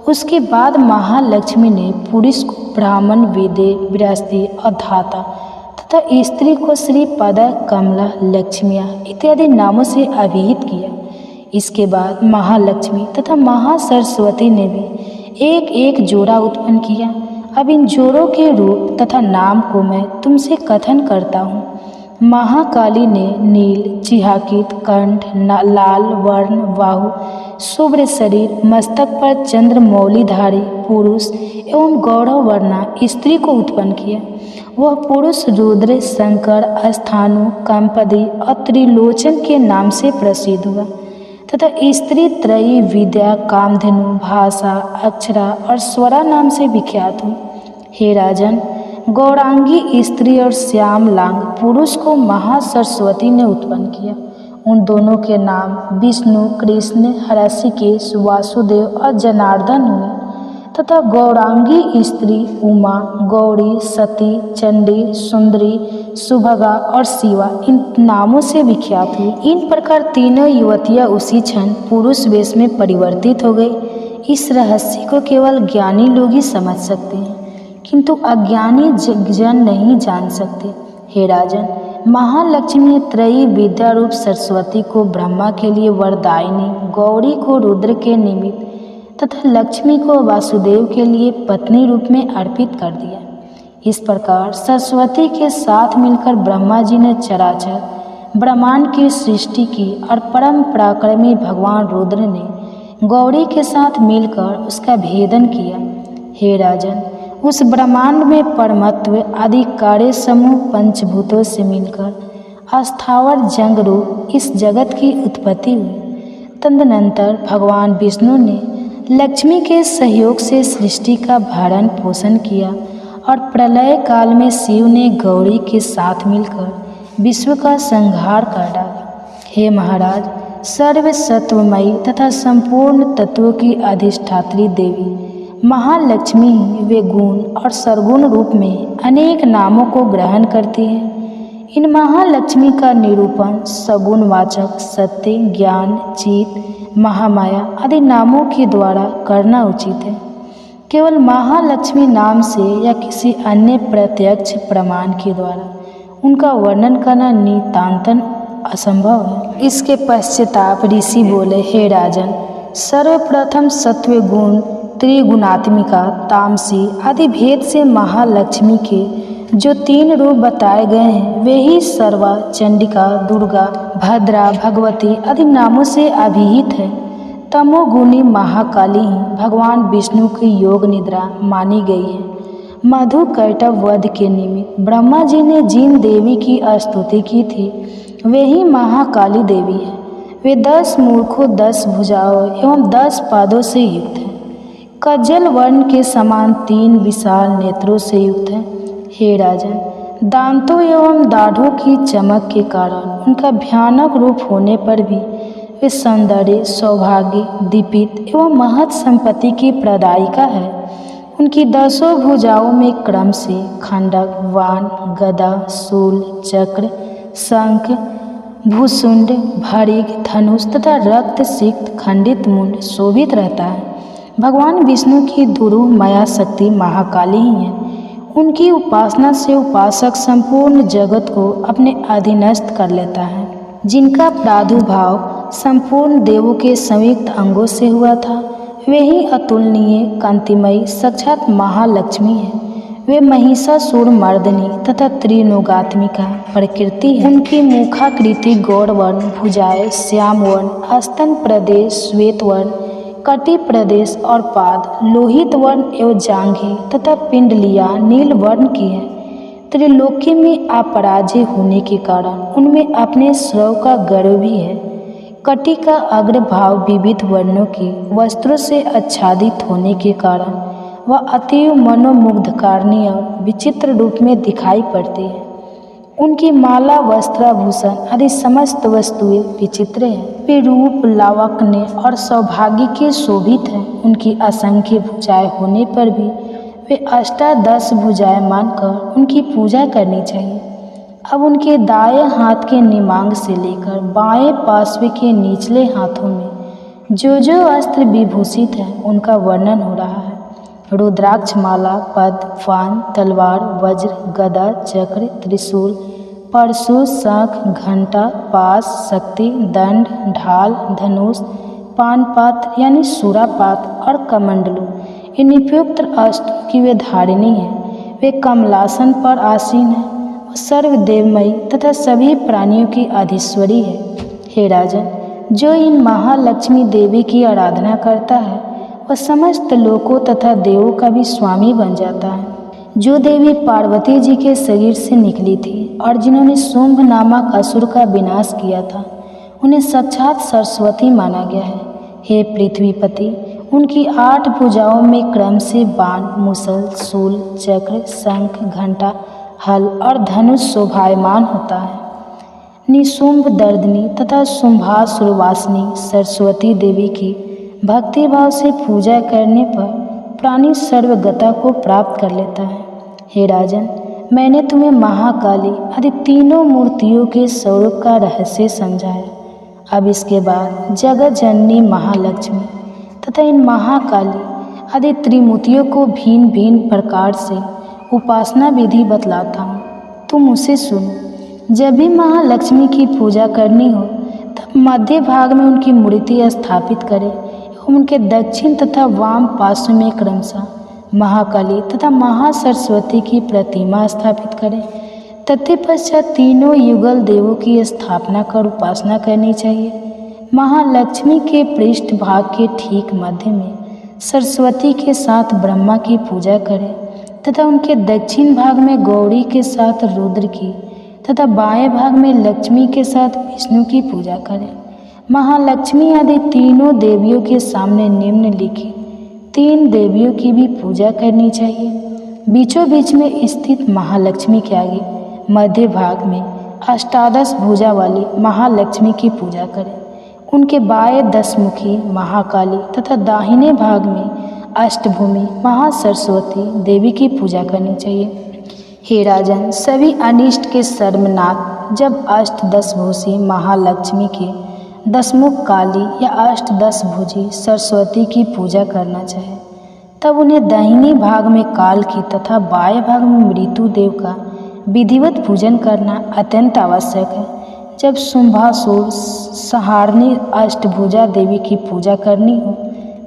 उसके बाद महालक्ष्मी ने पुरुष को ब्राह्मण, वेदे, बृहस्पति और धाता तथा स्त्री को श्री पद, कमला, लक्ष्मिया इत्यादि नामों से अभिहित किया। इसके बाद महालक्ष्मी तथा महासरस्वती ने भी एक एक जोड़ा उत्पन्न किया। अब इन जोड़ों के रूप तथा नाम को मैं तुमसे कथन करता हूँ। महाकाली ने नील, चिहाकित कंठ, लाल वर्ण बाहु, शुभ्र शरीर, मस्तक पर चंद्रमौलिधारी पुरुष एवं गौरव वर्णा स्त्री को उत्पन्न किया। वह पुरुष रुद्र, शंकर, अस्थानु, कंपदी और त्रिलोचन के नाम से प्रसिद्ध हुआ तथा स्त्री त्रयी विद्या, कामधेनु, भाषा, अक्षरा और स्वरा नाम से विख्यात हुई। हे राजन, गौरांगी स्त्री और श्यामलांग पुरुष को महासरस्वती ने उत्पन्न किया। उन दोनों के नाम विष्णु, कृष्ण, हृषिकेश, वासुदेव और जनार्दन हुए तथा गौरांगी स्त्री उमा, गौरी, सती, चंडी, सुंदरी, सुभगा और शिवा इन नामों से विख्यात हुई। इन प्रकार तीनों युवतियाँ उसी क्षण पुरुष वेश में परिवर्तित हो गई। इस रहस्य को केवल ज्ञानी लोग ही समझ सकते हैं, किंतु अज्ञानी जन नहीं जान सकते। हे राजन, महालक्ष्मी ने त्रयी विद्या रूप सरस्वती को ब्रह्मा के लिए वरदायिनी, गौरी को रुद्र के निमित्त तथा लक्ष्मी को वासुदेव के लिए पत्नी रूप में अर्पित कर दिया। इस प्रकार सरस्वती के साथ मिलकर ब्रह्मा जी ने चराचर ब्रह्मांड की सृष्टि की और परम पराक्रमी भगवान रुद्र ने गौरी के साथ मिलकर उसका भेदन किया। हे राजन, उस ब्रह्मांड में परमत्व आदि कार्य समूह पंचभूतों से मिलकर अस्थावर जंग रूप इस जगत की उत्पत्ति हुई। तदनंतर भगवान विष्णु ने लक्ष्मी के सहयोग से सृष्टि का भरण पोषण किया और प्रलय काल में शिव ने गौरी के साथ मिलकर विश्व का संहार कर डाला। हे महाराज, सर्व सत्वमयी तथा संपूर्ण तत्वों की अधिष्ठात्री देवी महालक्ष्मी वे गुण और सरगुण रूप में अनेक नामों को ग्रहण करती है। इन महालक्ष्मी का निरूपण सगुणवाचक, सत्य, ज्ञान, चित, महामाया आदि नामों के द्वारा करना उचित है। केवल महालक्ष्मी नाम से या किसी अन्य प्रत्यक्ष प्रमाण के द्वारा उनका वर्णन करना नितांतन असंभव है। इसके पश्चाताप ऋषि बोले, हे राजन, सर्वप्रथम सत्व गुण, त्रिगुणात्मिका, तामसी आदि भेद से महालक्ष्मी के जो तीन रूप बताए गए हैं वे ही सर्वा, चंडिका, दुर्गा, भद्रा, भगवती आदि नामों से अभिहित है। तमोगुणी महाकाली ही भगवान विष्णु की योग निद्रा मानी गई है। मधु कैटव वध के निमित्त ब्रह्मा जी ने जिन देवी की स्तुति की थी वे ही महाकाली देवी है। वे 10 मूर्खों, 10 भुजाओं एवं 10 पादों से युक्त है। कज्जल वर्ण के समान 3 विशाल नेत्रों से युक्त है। हे राजन, दांतों एवं दाढ़ों की चमक के कारण उनका भयानक रूप होने पर भी वे सौंदर्य, सौभाग्य, दीपित एवं महत संपत्ति की प्रदायिका है। उनकी 10 भुजाओं में क्रम से खंडक, वाण, गदा, शूल, चक्र, शंख, भूसुंड, भरिग, धनुष तथा रक्त सिक्त खंडित मुंड शोभित रहता है। भगवान विष्णु की दुरूह माया शक्ति महाकाली ही है। उनकी उपासना से उपासक संपूर्ण जगत को अपने अधीनस्थ कर लेता है। जिनका प्रादुर्भाव संपूर्ण देवों के संयुक्त अंगों से हुआ था वे ही अतुलनीय कांतिमयी साक्षात महालक्ष्मी है। वे महिषासुर मर्दिनी तथा त्रिलोकात्मिका प्रकृति है। उनकी मुखाकृति गौरवर्ण, भुजाएं श्याम वर्ण, स्तन प्रदेश श्वेत वर्ण, कटी प्रदेश और पाद लोहित वर्ण एवं जांघें तथा पिंडलियां नील वर्ण की है। त्रिलोकी में अपराजय होने के कारण उनमें अपने स्रव का गर्व भी है। कटी का अग्रभाव विविध वर्णों के वस्त्रों से आच्छादित होने के कारण वह अतीव मनोमुग्धकारिणी और विचित्र रूप में दिखाई पड़ती है। उनकी माला, वस्त्राभूषण आदि समस्त वस्तुएं विचित्र हैं। वे रूप, लावण्य और सौभाग्य के शोभित हैं। उनकी असंख्य भुजाएं होने पर भी वे अष्टादश भुजाएं मानकर उनकी पूजा करनी चाहिए। अब उनके दाएं हाथ के निमांग से लेकर बाएं पार्श्व के निचले हाथों में जो जो अस्त्र विभूषित है उनका वर्णन हो रहा है। रुद्राक्ष माला, पद, फान, तलवार, वज्र, गदा, चक्र, त्रिशूल, परशु, शंख, घंटा, पाश, शक्ति, दंड, ढाल, धनुष, पानपात्र यानी सूरापात और कमंडलू इन उपयुक्त अस्त्रों की वे धारिणी है। वे कमलासन पर आसीन है। वो सर्वदेवमयी तथा सभी प्राणियों की अधीश्वरी है। हे राजन, जो इन महालक्ष्मी देवी की आराधना करता है वह समस्त लोकों तथा देवों का भी स्वामी बन जाता है। जो देवी पार्वती जी के शरीर से निकली थी और जिन्होंने शुंभ नामक असुर का विनाश किया था, उन्हें साक्षात सरस्वती माना गया है। हे पृथ्वीपति, उनकी 8 भुजाओं में क्रम से बाण, मुसल, शूल, चक्र, शंख, घंटा, हल और धनुष शोभायमान होता है। निशुंभ दर्दनी तथा शुंभासुरवासिनी सरस्वती देवी की भक्तिभाव से पूजा करने पर प्राणी सर्वगता को प्राप्त कर लेता है। हे राजन, मैंने तुम्हें महाकाली आदि तीनों मूर्तियों के स्वरूप का रहस्य समझाया। अब इसके बाद जगत जननी महालक्ष्मी तथा इन महाकाली आदि त्रिमूर्तियों को भिन्न भिन्न प्रकार से उपासना विधि बतलाता हूँ, तुम उसे सुनो। जब भी महालक्ष्मी की पूजा करनी हो तब मध्य भाग में उनकी मूर्ति स्थापित करें एवं उनके दक्षिण तथा वाम पार्श्व में क्रमशः महाकाली तथा महासरस्वती की प्रतिमा स्थापित करें। तत्पश्चात तीनों युगल देवों की स्थापना कर उपासना करनी चाहिए। महालक्ष्मी के पृष्ठ भाग के ठीक मध्य में सरस्वती के साथ ब्रह्मा की पूजा करें तथा उनके दक्षिण भाग में गौरी के साथ रुद्र की तथा बाएं भाग में लक्ष्मी के साथ विष्णु की पूजा करें। महालक्ष्मी आदि तीनों देवियों के सामने निम्नलिखित 3 देवियों की भी पूजा करनी चाहिए। बीचों बीच में स्थित महालक्ष्मी के आगे मध्य भाग में अष्टादश भुजा वाली महालक्ष्मी की पूजा करें। उनके बाएं 10 मुखी महाकाली तथा दाहिने भाग में अष्टभूमि महासरस्वती देवी की पूजा करनी चाहिए। हे राजन, सभी अनिष्ट के सर्वनाथ जब 8 भूषी महालक्ष्मी के 10 मुख काली या 8 भुजी सरस्वती की पूजा करना चाहे तब उन्हें दाहिने भाग में काल की तथा बाएं भाग में मृत्यु देव का विधिवत पूजन करना अत्यंत आवश्यक है। जब शुंभासुर संहारणी अष्टभुजा देवी की पूजा करनी हो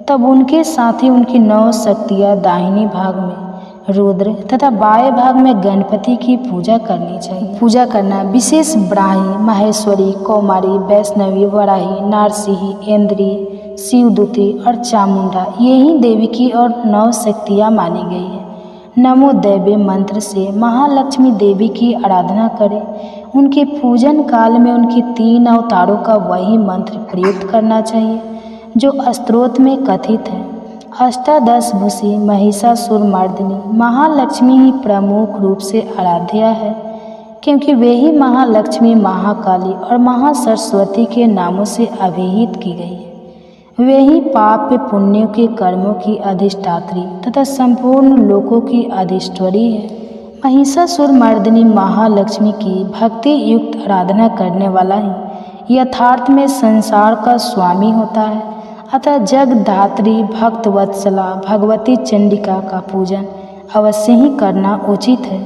तब उनके साथ ही उनकी 9 शक्तियाँ दाहिने भाग में रुद्र तथा बाएं भाग में गणपति की पूजा करनी चाहिए। पूजा करना विशेष ब्राह्मी, माहेश्वरी, कौमारी, वैष्णवी, वराही, नारसिंही, इंद्री, शिवदूती और चामुंडा यही देवी की और 9 शक्तियाँ मानी गई है। नमो दैवे मंत्र से महालक्ष्मी देवी की आराधना करें। उनके पूजन काल में उनके 3 अवतारों का वही मंत्र प्रयुक्त करना चाहिए जो स्तोत्र में कथित है। अष्टादशभुजी महिषासुरमर्दिनी महालक्ष्मी ही प्रमुख रूप से आराध्या है, क्योंकि वे ही महालक्ष्मी, महाकाली और महासरस्वती के नामों से अभिहित की गई है। वे ही पाप पुण्यों के कर्मों की अधिष्ठात्री तथा संपूर्ण लोकों की अधिष्ठरी है। महिषासुरमर्दिनी महालक्ष्मी की भक्ति युक्त आराधना करने वाला ही यथार्थ में संसार का स्वामी होता है। अतः जगधात्री भक्तवत्सला भगवती चंडिका का पूजन अवश्य ही करना उचित है।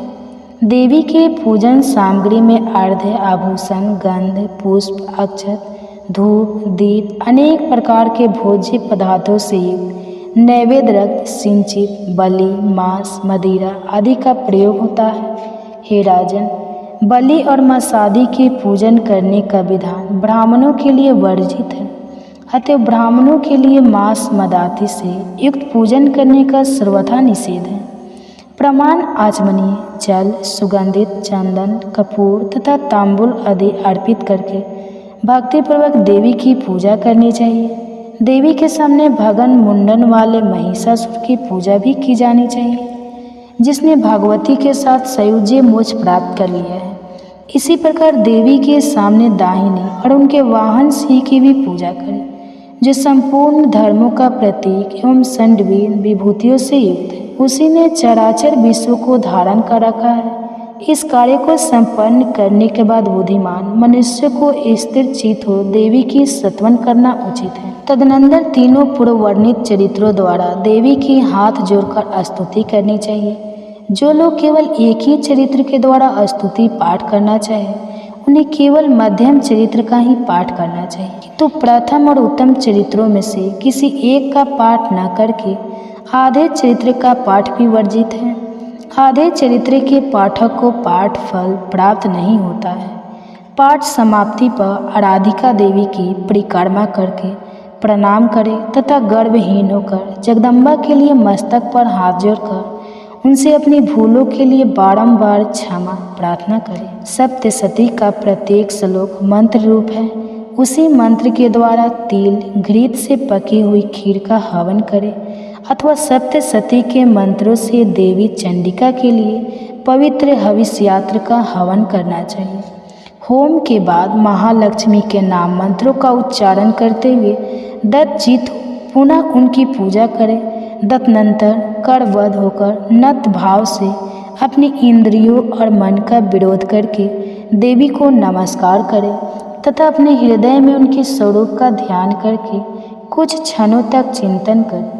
देवी के पूजन सामग्री में अर्घ्य, आभूषण, गंध, पुष्प, अक्षत, धूप, दीप, अनेक प्रकार के भोज्य पदार्थों से युक्त नैवेद्य, रक्त सिंचित, बलि, मांस, मदिरा आदि का प्रयोग होता है। हे राजन, बलि और मांसादि के पूजन करने का विधान ब्राह्मणों के लिए वर्जित है। अतः ब्राह्मणों के लिए मांस मदादि से युक्त पूजन करने का सर्वथा निषेध है। प्रमाण आचमनीय जल, सुगंधित चंदन, कपूर तथा तांबूल आदि अर्पित करके भक्तिपूर्वक देवी की पूजा करनी चाहिए। देवी के सामने भगन मुंडन वाले महिषासुर की पूजा भी की जानी चाहिए, जिसने भगवती के साथ संयुज्य मोक्ष प्राप्त कर लिया है। इसी प्रकार देवी के सामने दाहिनी और उनके वाहन सिंह की भी पूजा करें, जो संपूर्ण धर्मों का प्रतीक एवं संडवीन विभूतियों से युक्त है। उसी ने चराचर विश्व को धारण कर रखा है। इस कार्य को संपन्न करने के बाद बुद्धिमान मनुष्य को स्थिर चित्त हो देवी की स्तवन करना उचित है। तदनंतर तीनों पूर्व वर्णित चरित्रों द्वारा देवी की हाथ जोड़कर स्तुति करनी चाहिए। जो लोग केवल एक ही चरित्र के द्वारा स्तुति पाठ करना चाहे उन्हें केवल मध्यम चरित्र का ही पाठ करना चाहिए। तो प्रथम और उत्तम चरित्रों में से किसी एक का पाठ न करके आधे चरित्र का पाठ भी वर्जित है। आधे चरित्र के पाठक को पाठ फल प्राप्त नहीं होता है। पाठ समाप्ति पर आराधिका देवी की परिक्रमा करके प्रणाम करे तथा गर्भहीन होकर जगदम्बा के लिए मस्तक पर हाथ जोड़कर उनसे अपनी भूलों के लिए बारंबार क्षमा प्रार्थना करें। सप्तशती का प्रत्येक श्लोक मंत्र रूप है। उसी मंत्र के द्वारा तिल घृत से पकी हुई खीर का हवन करें अथवा सप्तशती के मंत्रों से देवी चंडिका के लिए पवित्र हविष्य यात्र का हवन करना चाहिए। होम के बाद महालक्ष्मी के नाम मंत्रों का उच्चारण करते हुए दत्तचित पुनः उनकी पूजा करें। तदनंतर करवध होकर नत भाव से अपनी इंद्रियों और मन का विरोध करके देवी को नमस्कार करें तथा अपने हृदय में उनके स्वरूप का ध्यान करके कुछ क्षणों तक चिंतन करें।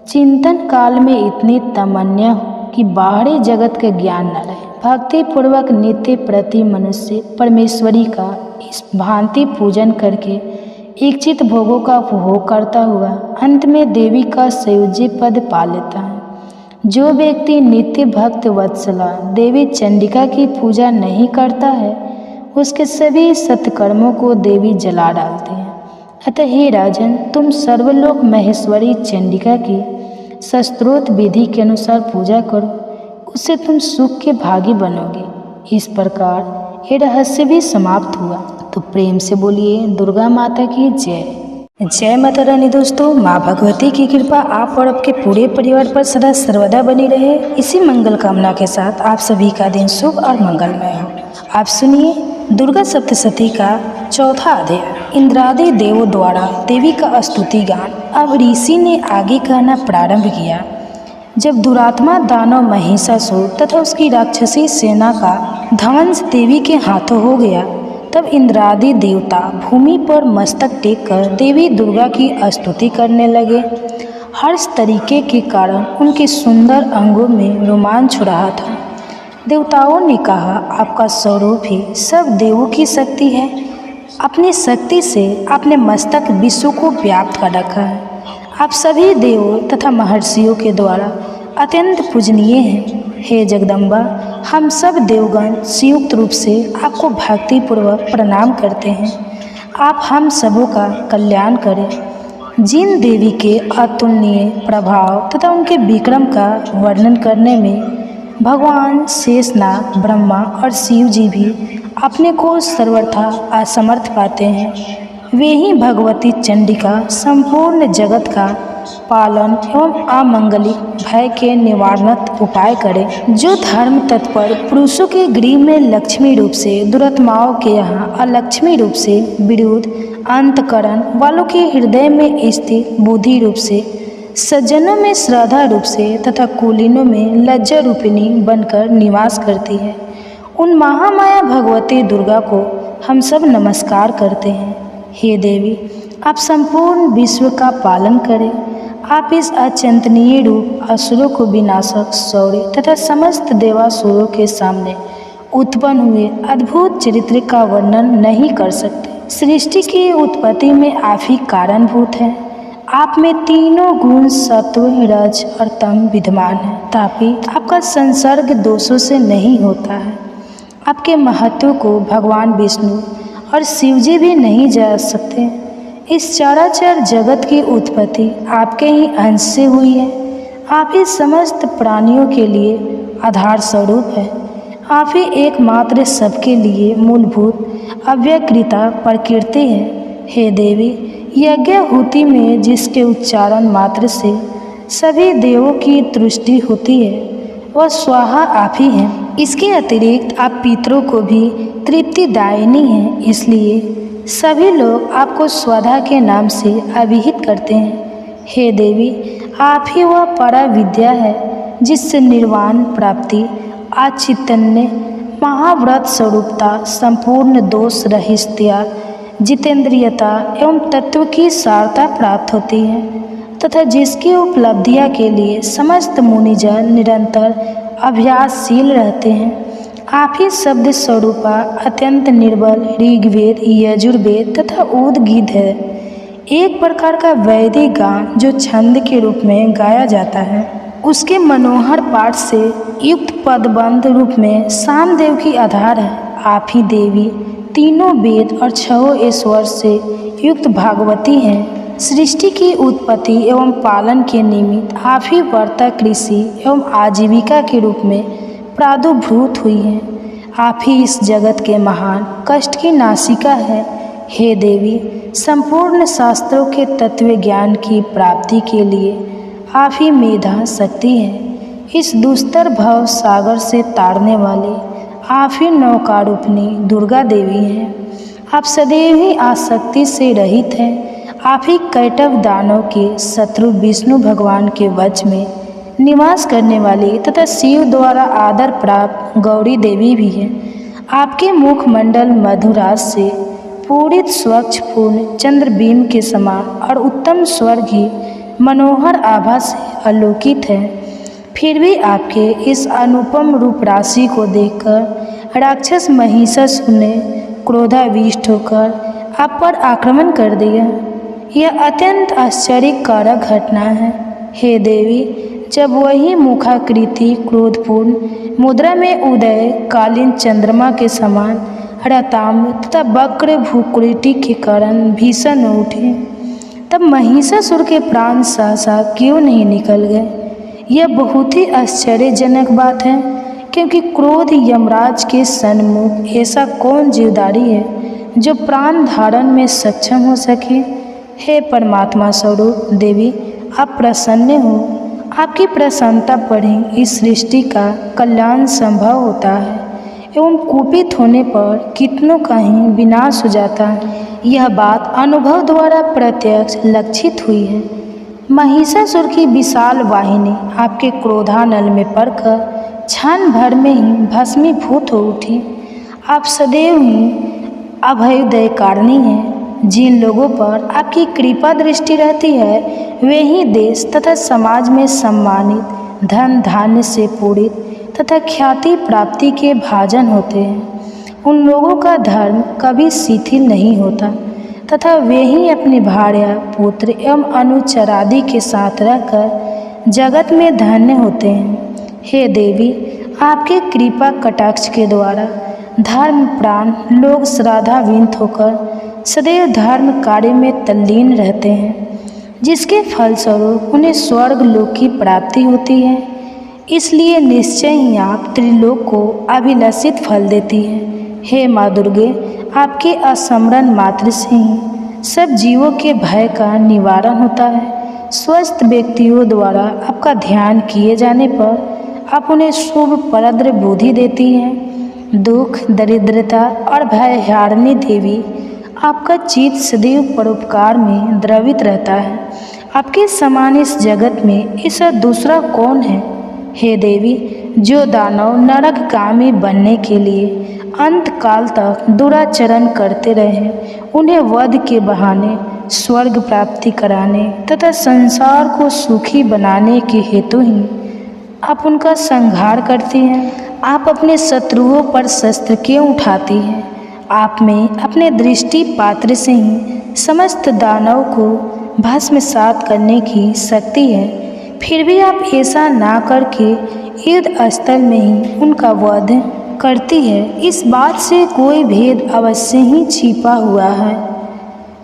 चिंतन काल में इतनी तमन्ना हो कि बाहरी जगत का ज्ञान न रहे। भक्ति पूर्वक नित्य प्रति मनुष्य परमेश्वरी का इस भांति पूजन करके इच्छित भोगों का उपभोग करता हुआ अंत में देवी का संयोज्य पद पा लेता है। जो व्यक्ति नित्य भक्त वत्सला देवी चंडिका की पूजा नहीं करता है उसके सभी सत्कर्मों को देवी जला डालती है। अतः हे राजन, तुम सर्वलोक महेश्वरी चंडिका की शस्त्रोक्त विधि के अनुसार पूजा करो, उससे तुम सुख के भागी बनोगे। इस प्रकार ये रहस्य भी समाप्त हुआ। तो प्रेम से बोलिए दुर्गा माता की जय। जय माता रानी। दोस्तों, माँ भगवती की कृपा आप और आपके पूरे परिवार पर सदा सर्वदा बनी रहे। इसी मंगल कामना के साथ आप सभी का दिन शुभ और मंगलमय हो। आप सुनिए दुर्गा सप्तशती का चौथा अध्याय, इंद्रादि देवों द्वारा देवी का स्तुति गान। अब ऋषि ने आगे कहना प्रारंभ किया। जब दुरात्मा दानव महिषासुर तथा उसकी राक्षसी सेना का ध्वंस देवी के हाथों हो गया, तब इंद्रादि देवता भूमि पर मस्तक टेक कर देवी दुर्गा की स्तुति करने लगे। हर्ष तरीके के कारण उनके सुंदर अंगों में रोमांच हो रहा था। देवताओं ने कहा, आपका स्वरूप ही सब देवों की शक्ति है। अपनी शक्ति से आपने मस्तक विश्व को व्याप्त कर रखा है। आप सभी देवों तथा महर्षियों के द्वारा अत्यंत पूजनीय हैं। हे जगदम्बा, हम सब देवगण संयुक्त रूप से आपको भक्तिपूर्वक प्रणाम करते हैं। आप हम सबों का कल्याण करें। जिन देवी के अतुलनीय प्रभाव तथा उनके विक्रम का वर्णन करने में भगवान शेषनाग, ब्रह्मा और शिव जी भी अपने को सर्वथा असमर्थ पाते हैं, वे ही भगवती चंडिका संपूर्ण जगत का पालन एवं अमंगलिक भय के निवारणार्थ उपाय करें। जो धर्म तत्पर पुरुषों के गृह में लक्ष्मी रूप से, दुरात्माओं के यहाँ अलक्ष्मी रूप से, विरुद्ध अंतकरण वालों के हृदय में स्थित बुद्धि रूप से, सज्जनों में श्रद्धा रूप से तथा कुलीनों में लज्जा रूपिणी बनकर निवास करती है, उन महामाया भगवती दुर्गा को हम सब नमस्कार करते हैं। हे देवी, आप संपूर्ण विश्व का पालन करें। आप इस अचिंतनीय रूप असुरों को विनाशक शौर्य तथा समस्त देवासुरों के सामने उत्पन्न हुए अद्भुत चरित्र का वर्णन नहीं कर सकते। सृष्टि की उत्पत्ति में आप ही कारणभूत हैं। आप में तीनों गुण सत्व, रज और तम विद्यमान है, ताकि आपका संसर्ग दोषों से नहीं होता है। आपके महत्व को भगवान विष्णु और शिवजी भी नहीं जा सकते। इस चराचर जगत की उत्पत्ति आपके ही अंश से हुई है। आप ही समस्त प्राणियों के लिए आधार स्वरूप है। आप ही एकमात्र सबके लिए मूलभूत अव्यकृता प्रकृति है। हे देवी, यज्ञाहुति में जिसके उच्चारण मात्र से सभी देवों की तुष्टि होती है, वह स्वाहा आप ही हैं। इसके अतिरिक्त आप पितरों को भी तृप्तिदायिनी हैं, इसलिए सभी लोग आपको स्वधा के नाम से अभिहित करते हैं। हे देवी, आप ही वह परा विद्या है जिससे निर्वाण प्राप्ति, आचितन्य, महाव्रत स्वरूपता, संपूर्ण दोष रहितता, जितेंद्रियता एवं तत्व की सारता प्राप्त होती है तथा जिसकी उपलब्धियाँ के लिए समस्त मुनिजन निरंतर अभ्यासशील रहते हैं। आप ही शब्द स्वरूपा अत्यंत निर्बल ऋग्वेद, यजुर्वेद तथा उद्गीत है, एक प्रकार का वैदिक गान जो छंद के रूप में गाया जाता है। उसके मनोहर पाठ से युक्त पदबंध रूप में सामदेव की आधार है। आप ही देवी तीनों वेद और छहों ईश्वर से युक्त भागवती हैं। सृष्टि की उत्पत्ति एवं पालन के निमित्त आप ही वर्ता कृषि एवं आजीविका के रूप में प्रादुर्भूत हुई हैं। आप ही इस जगत के महान कष्ट की नासिका है। हे देवी, संपूर्ण शास्त्रों के तत्व ज्ञान की प्राप्ति के लिए आप ही मेधा शक्ति हैं। इस दुस्तर भव सागर से ताड़ने वाली आप ही नौकारूपिणी दुर्गा देवी हैं। आप सदैव ही आसक्ति से रहित हैं। आप ही कैटव दानव के शत्रु विष्णु भगवान के वश में निवास करने वाली तथा शिव द्वारा आदर प्राप्त गौरी देवी भी हैं। आपके मुखमंडल मधुराज से पूरित स्वच्छ पूर्ण चंद्रबीम के समान और उत्तम स्वर्ग ही मनोहर आभा से आलोकित है। फिर भी आपके इस अनुपम रूप राशि को देखकर राक्षस महिषासुर ने क्रोधाविष्ट होकर आप पर आक्रमण कर दिया। यह अत्यंत आश्चर्यकारक घटना है। हे देवी, जब वही मुखाकृति क्रोधपूर्ण मुद्रा में उदय कालीन चंद्रमा के समान रताम्र तथा वक्र भूकुटी के कारण भीषण उठे, तब महिषासुर के प्राण सहसा क्यों नहीं निकल गए? यह बहुत ही आश्चर्यजनक बात है, क्योंकि क्रोध यमराज के सन्मुख ऐसा कौन जीवधारी है जो प्राण धारण में सक्षम हो सके? हे परमात्मा स्वरूप देवी, आप प्रसन्न हो। आपकी प्रसन्नता पर ही इस सृष्टि का कल्याण संभव होता है एवं कुपित होने पर कितनों का ही विनाश हो जाता है। यह बात अनुभव द्वारा प्रत्यक्ष लक्षित हुई है। महिषासुर की विशाल वाहिनी आपके क्रोधानल में पड़कर क्षण भर में ही भस्मीभूत हो उठी। आप सदैव ही अभयोदयकारिणी हैं। जिन लोगों पर आपकी कृपा दृष्टि रहती है वे ही देश तथा समाज में सम्मानित, धन धान्य से पूरित तथा ख्याति प्राप्ति के भाजन होते हैं। उन लोगों का धर्म कभी शिथिल नहीं होता तथा वे ही अपनी भार्या, पुत्र एवं अनुचरादि के साथ रहकर जगत में धन्य होते हैं। हे देवी, आपके कृपा कटाक्ष के द्वारा धर्म प्राण लोग श्रद्धान्वित होकर सदैव धर्म कार्य में तल्लीन रहते हैं, जिसके फलस्वरूप उन्हें स्वर्ग लोक की प्राप्ति होती है। इसलिए निश्चय ही आप त्रिलोक को अभिलषित फल देती हैं। हे माँ दुर्गे, आपके अस्मरण मात्र से ही सब जीवों के भय का निवारण होता है। स्वस्थ व्यक्तियों द्वारा आपका ध्यान किए जाने पर आप उन्हें शुभप्रद बुद्धि देती हैं। दुख, दरिद्रता और भयहारिणी देवी, आपका चित्त सदैव परोपकार में द्रवित रहता है। आपके समान इस जगत में ऐसा दूसरा कौन है? हे देवी, जो दानव नरकगामी बनने के लिए अंत काल तक दुराचरण करते रहे, उन्हें वध के बहाने स्वर्ग प्राप्ति कराने तथा संसार को सुखी बनाने के हेतु ही आप उनका संहार करती हैं। आप अपने शत्रुओं पर शस्त्र क्यों उठाती हैं? आप में अपने दृष्टि पात्र से ही समस्त दानव को भस्मसात करने की शक्ति है। फिर भी आप ऐसा ना करके युद्ध स्थल में ही उनका वध करती है। इस बात से कोई भेद अवश्य ही छिपा हुआ है।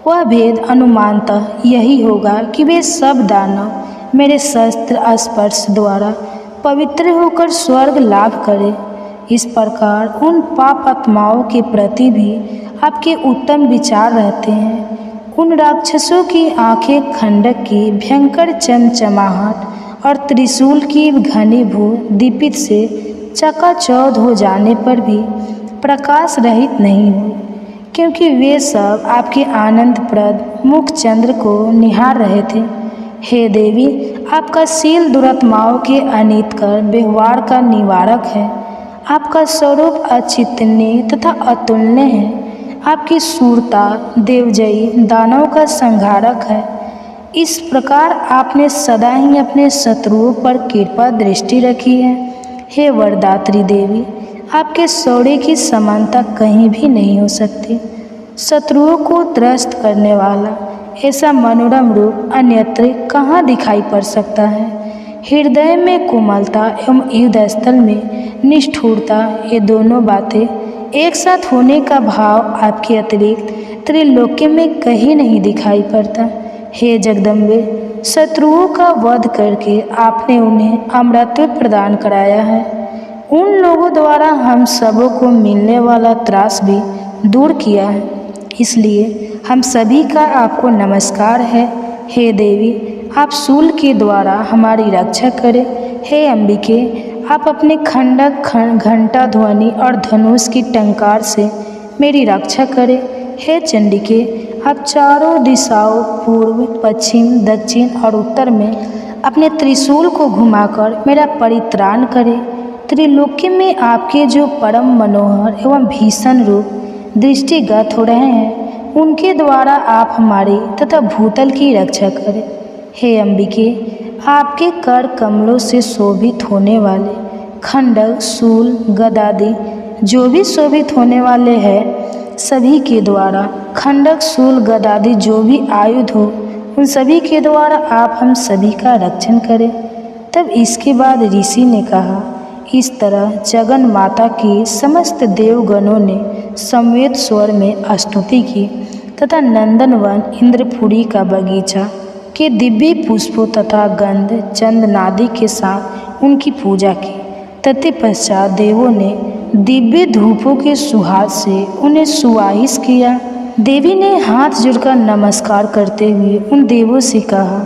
वह भेद अनुमानतः यही होगा कि वे सब दानव मेरे शस्त्र स्पर्श द्वारा पवित्र होकर स्वर्ग लाभ करें। इस प्रकार उन पाप आत्माओं के प्रति भी आपके उत्तम विचार रहते हैं। उन राक्षसों की आंखें खंडक की भयंकर चमचमाहट और त्रिशूल की घनीभूत दीपित से चकाचौंध हो जाने पर भी प्रकाश रहित नहीं हुई, क्योंकि वे सब आपके आनंदप्रद मुख चंद्र को निहार रहे थे। हे देवी, आपका शील दुरात्माओं के अनित कर व्यवहार का निवारक है। आपका स्वरूप अचिंतनीय तथा अतुलनीय है। आपकी शूरता देवजयी दानवों का संहारक है। इस प्रकार आपने सदा ही अपने शत्रुओं पर कृपा दृष्टि रखी है। हे वरदात्री देवी, आपके शौर्य की समानता कहीं भी नहीं हो सकती। शत्रुओं को त्रस्त करने वाला ऐसा मनोरम रूप अन्यत्र कहाँ दिखाई पड़ सकता है। हृदय में कोमलता एवं युद्धस्थल में निष्ठुरता, ये दोनों बातें एक साथ होने का भाव आपके अतिरिक्त त्रिलोक्य में कहीं नहीं दिखाई पड़ता। हे जगदम्बे, शत्रुओं का वध करके आपने उन्हें अमरत्व प्रदान कराया है। उन लोगों द्वारा हम सबों को मिलने वाला त्रास भी दूर किया है, इसलिए हम सभी का आपको नमस्कार है। हे देवी, आप शूल के द्वारा हमारी रक्षा करें। हे अंबिके, आप अपने खंडक घंटा ध्वनि और धनुष की टंकार से मेरी रक्षा करें। हे चंडिके, आप चारों दिशाओं पूर्व, पश्चिम, दक्षिण और उत्तर में अपने त्रिशूल को घुमाकर मेरा परित्राण करें। त्रिलोक्य में आपके जो परम मनोहर एवं भीषण रूप दृष्टिगत हो रहे हैं, उनके द्वारा आप हमारी तथा भूतल की रक्षा करें। हे अंबिके, आपके कर कमलों से शोभित होने वाले खंडक, शूल, गदादि जो भी शोभित होने वाले हैं, सभी के द्वारा खंडक, शूल, गदादि जो भी आयुध हो, उन सभी के द्वारा आप हम सभी का रक्षण करें। तब इसके बाद ऋषि ने कहा, इस तरह जगन माता की समस्त देवगणों ने समवेत स्वर में स्तुति की तथा नंदनवन इंद्रपुरी का बगीचा के दिव्य पुष्पों तथा गंध चंदनादि के साथ उनकी पूजा की। तत्पश्चात देवों ने दिव्य धूपों के सुहास से उन्हें सुवाहित किया। देवी ने हाथ जोड़कर नमस्कार करते हुए उन देवों से कहा।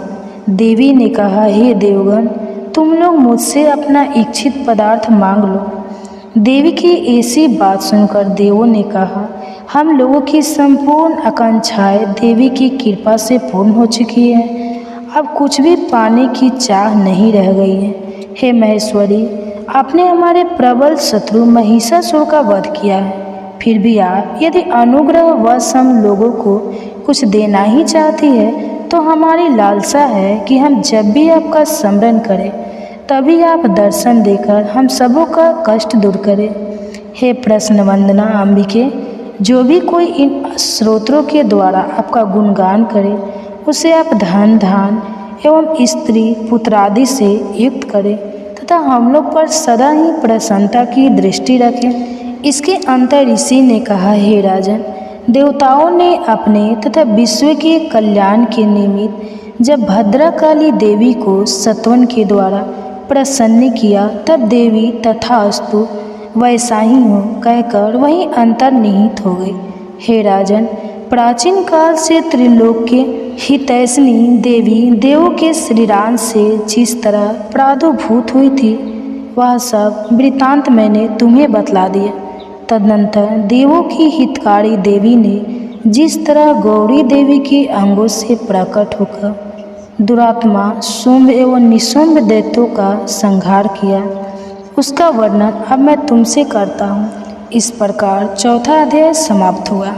देवी ने कहा, हे देवगण, तुम लोग मुझसे अपना इच्छित पदार्थ मांग लो। देवी की ऐसी बात सुनकर देवों ने कहा, हम लोगों की संपूर्ण आकांक्षाएं देवी की कृपा से पूर्ण हो चुकी है। अब कुछ भी पाने की चाह नहीं रह गई है। हे महेश्वरी, आपने हमारे प्रबल शत्रु महिषासुर का वध किया है। फिर भी आप यदि अनुग्रहवश हम लोगों को कुछ देना ही चाहती है, तो हमारी लालसा है कि हम जब भी आपका स्मरण करें, तभी आप दर्शन देकर हम सबों का कष्ट दूर करें। हे प्रश्न वंदना अंबिके, जो भी कोई इन स्तोत्रों के द्वारा आपका गुणगान करे, उसे आप धन धान एवं स्त्री पुत्रादि से युक्त करें तथा हम लोग पर सदा ही प्रसन्नता की दृष्टि रखें। इसके अंतर ऋषि ने कहा, हे राजन, देवताओं ने अपने तथा विश्व के कल्याण के निमित्त जब भद्रकाली देवी को सत्वन के द्वारा प्रसन्न किया, तब देवी तथास्तु वैसा ही हो कहकर वहीं अंतर्निहित हो गई। हे राजन, प्राचीन काल से त्रिलोक्य हितैषिणी देवी देवों के श्रीराम से जिस तरह प्रादुर्भूत हुई थी, वह सब वृतांत मैंने तुम्हें बतला दिया। तदनंतर देवों की हितकारी देवी ने जिस तरह गौरी देवी के अंगों से प्रकट होकर दुरात्मा शुंभ एवं निशुंभ दैत्यों का संहार किया, उसका वर्णन अब मैं तुमसे करता हूँ। इस प्रकार चौथा अध्याय समाप्त हुआ।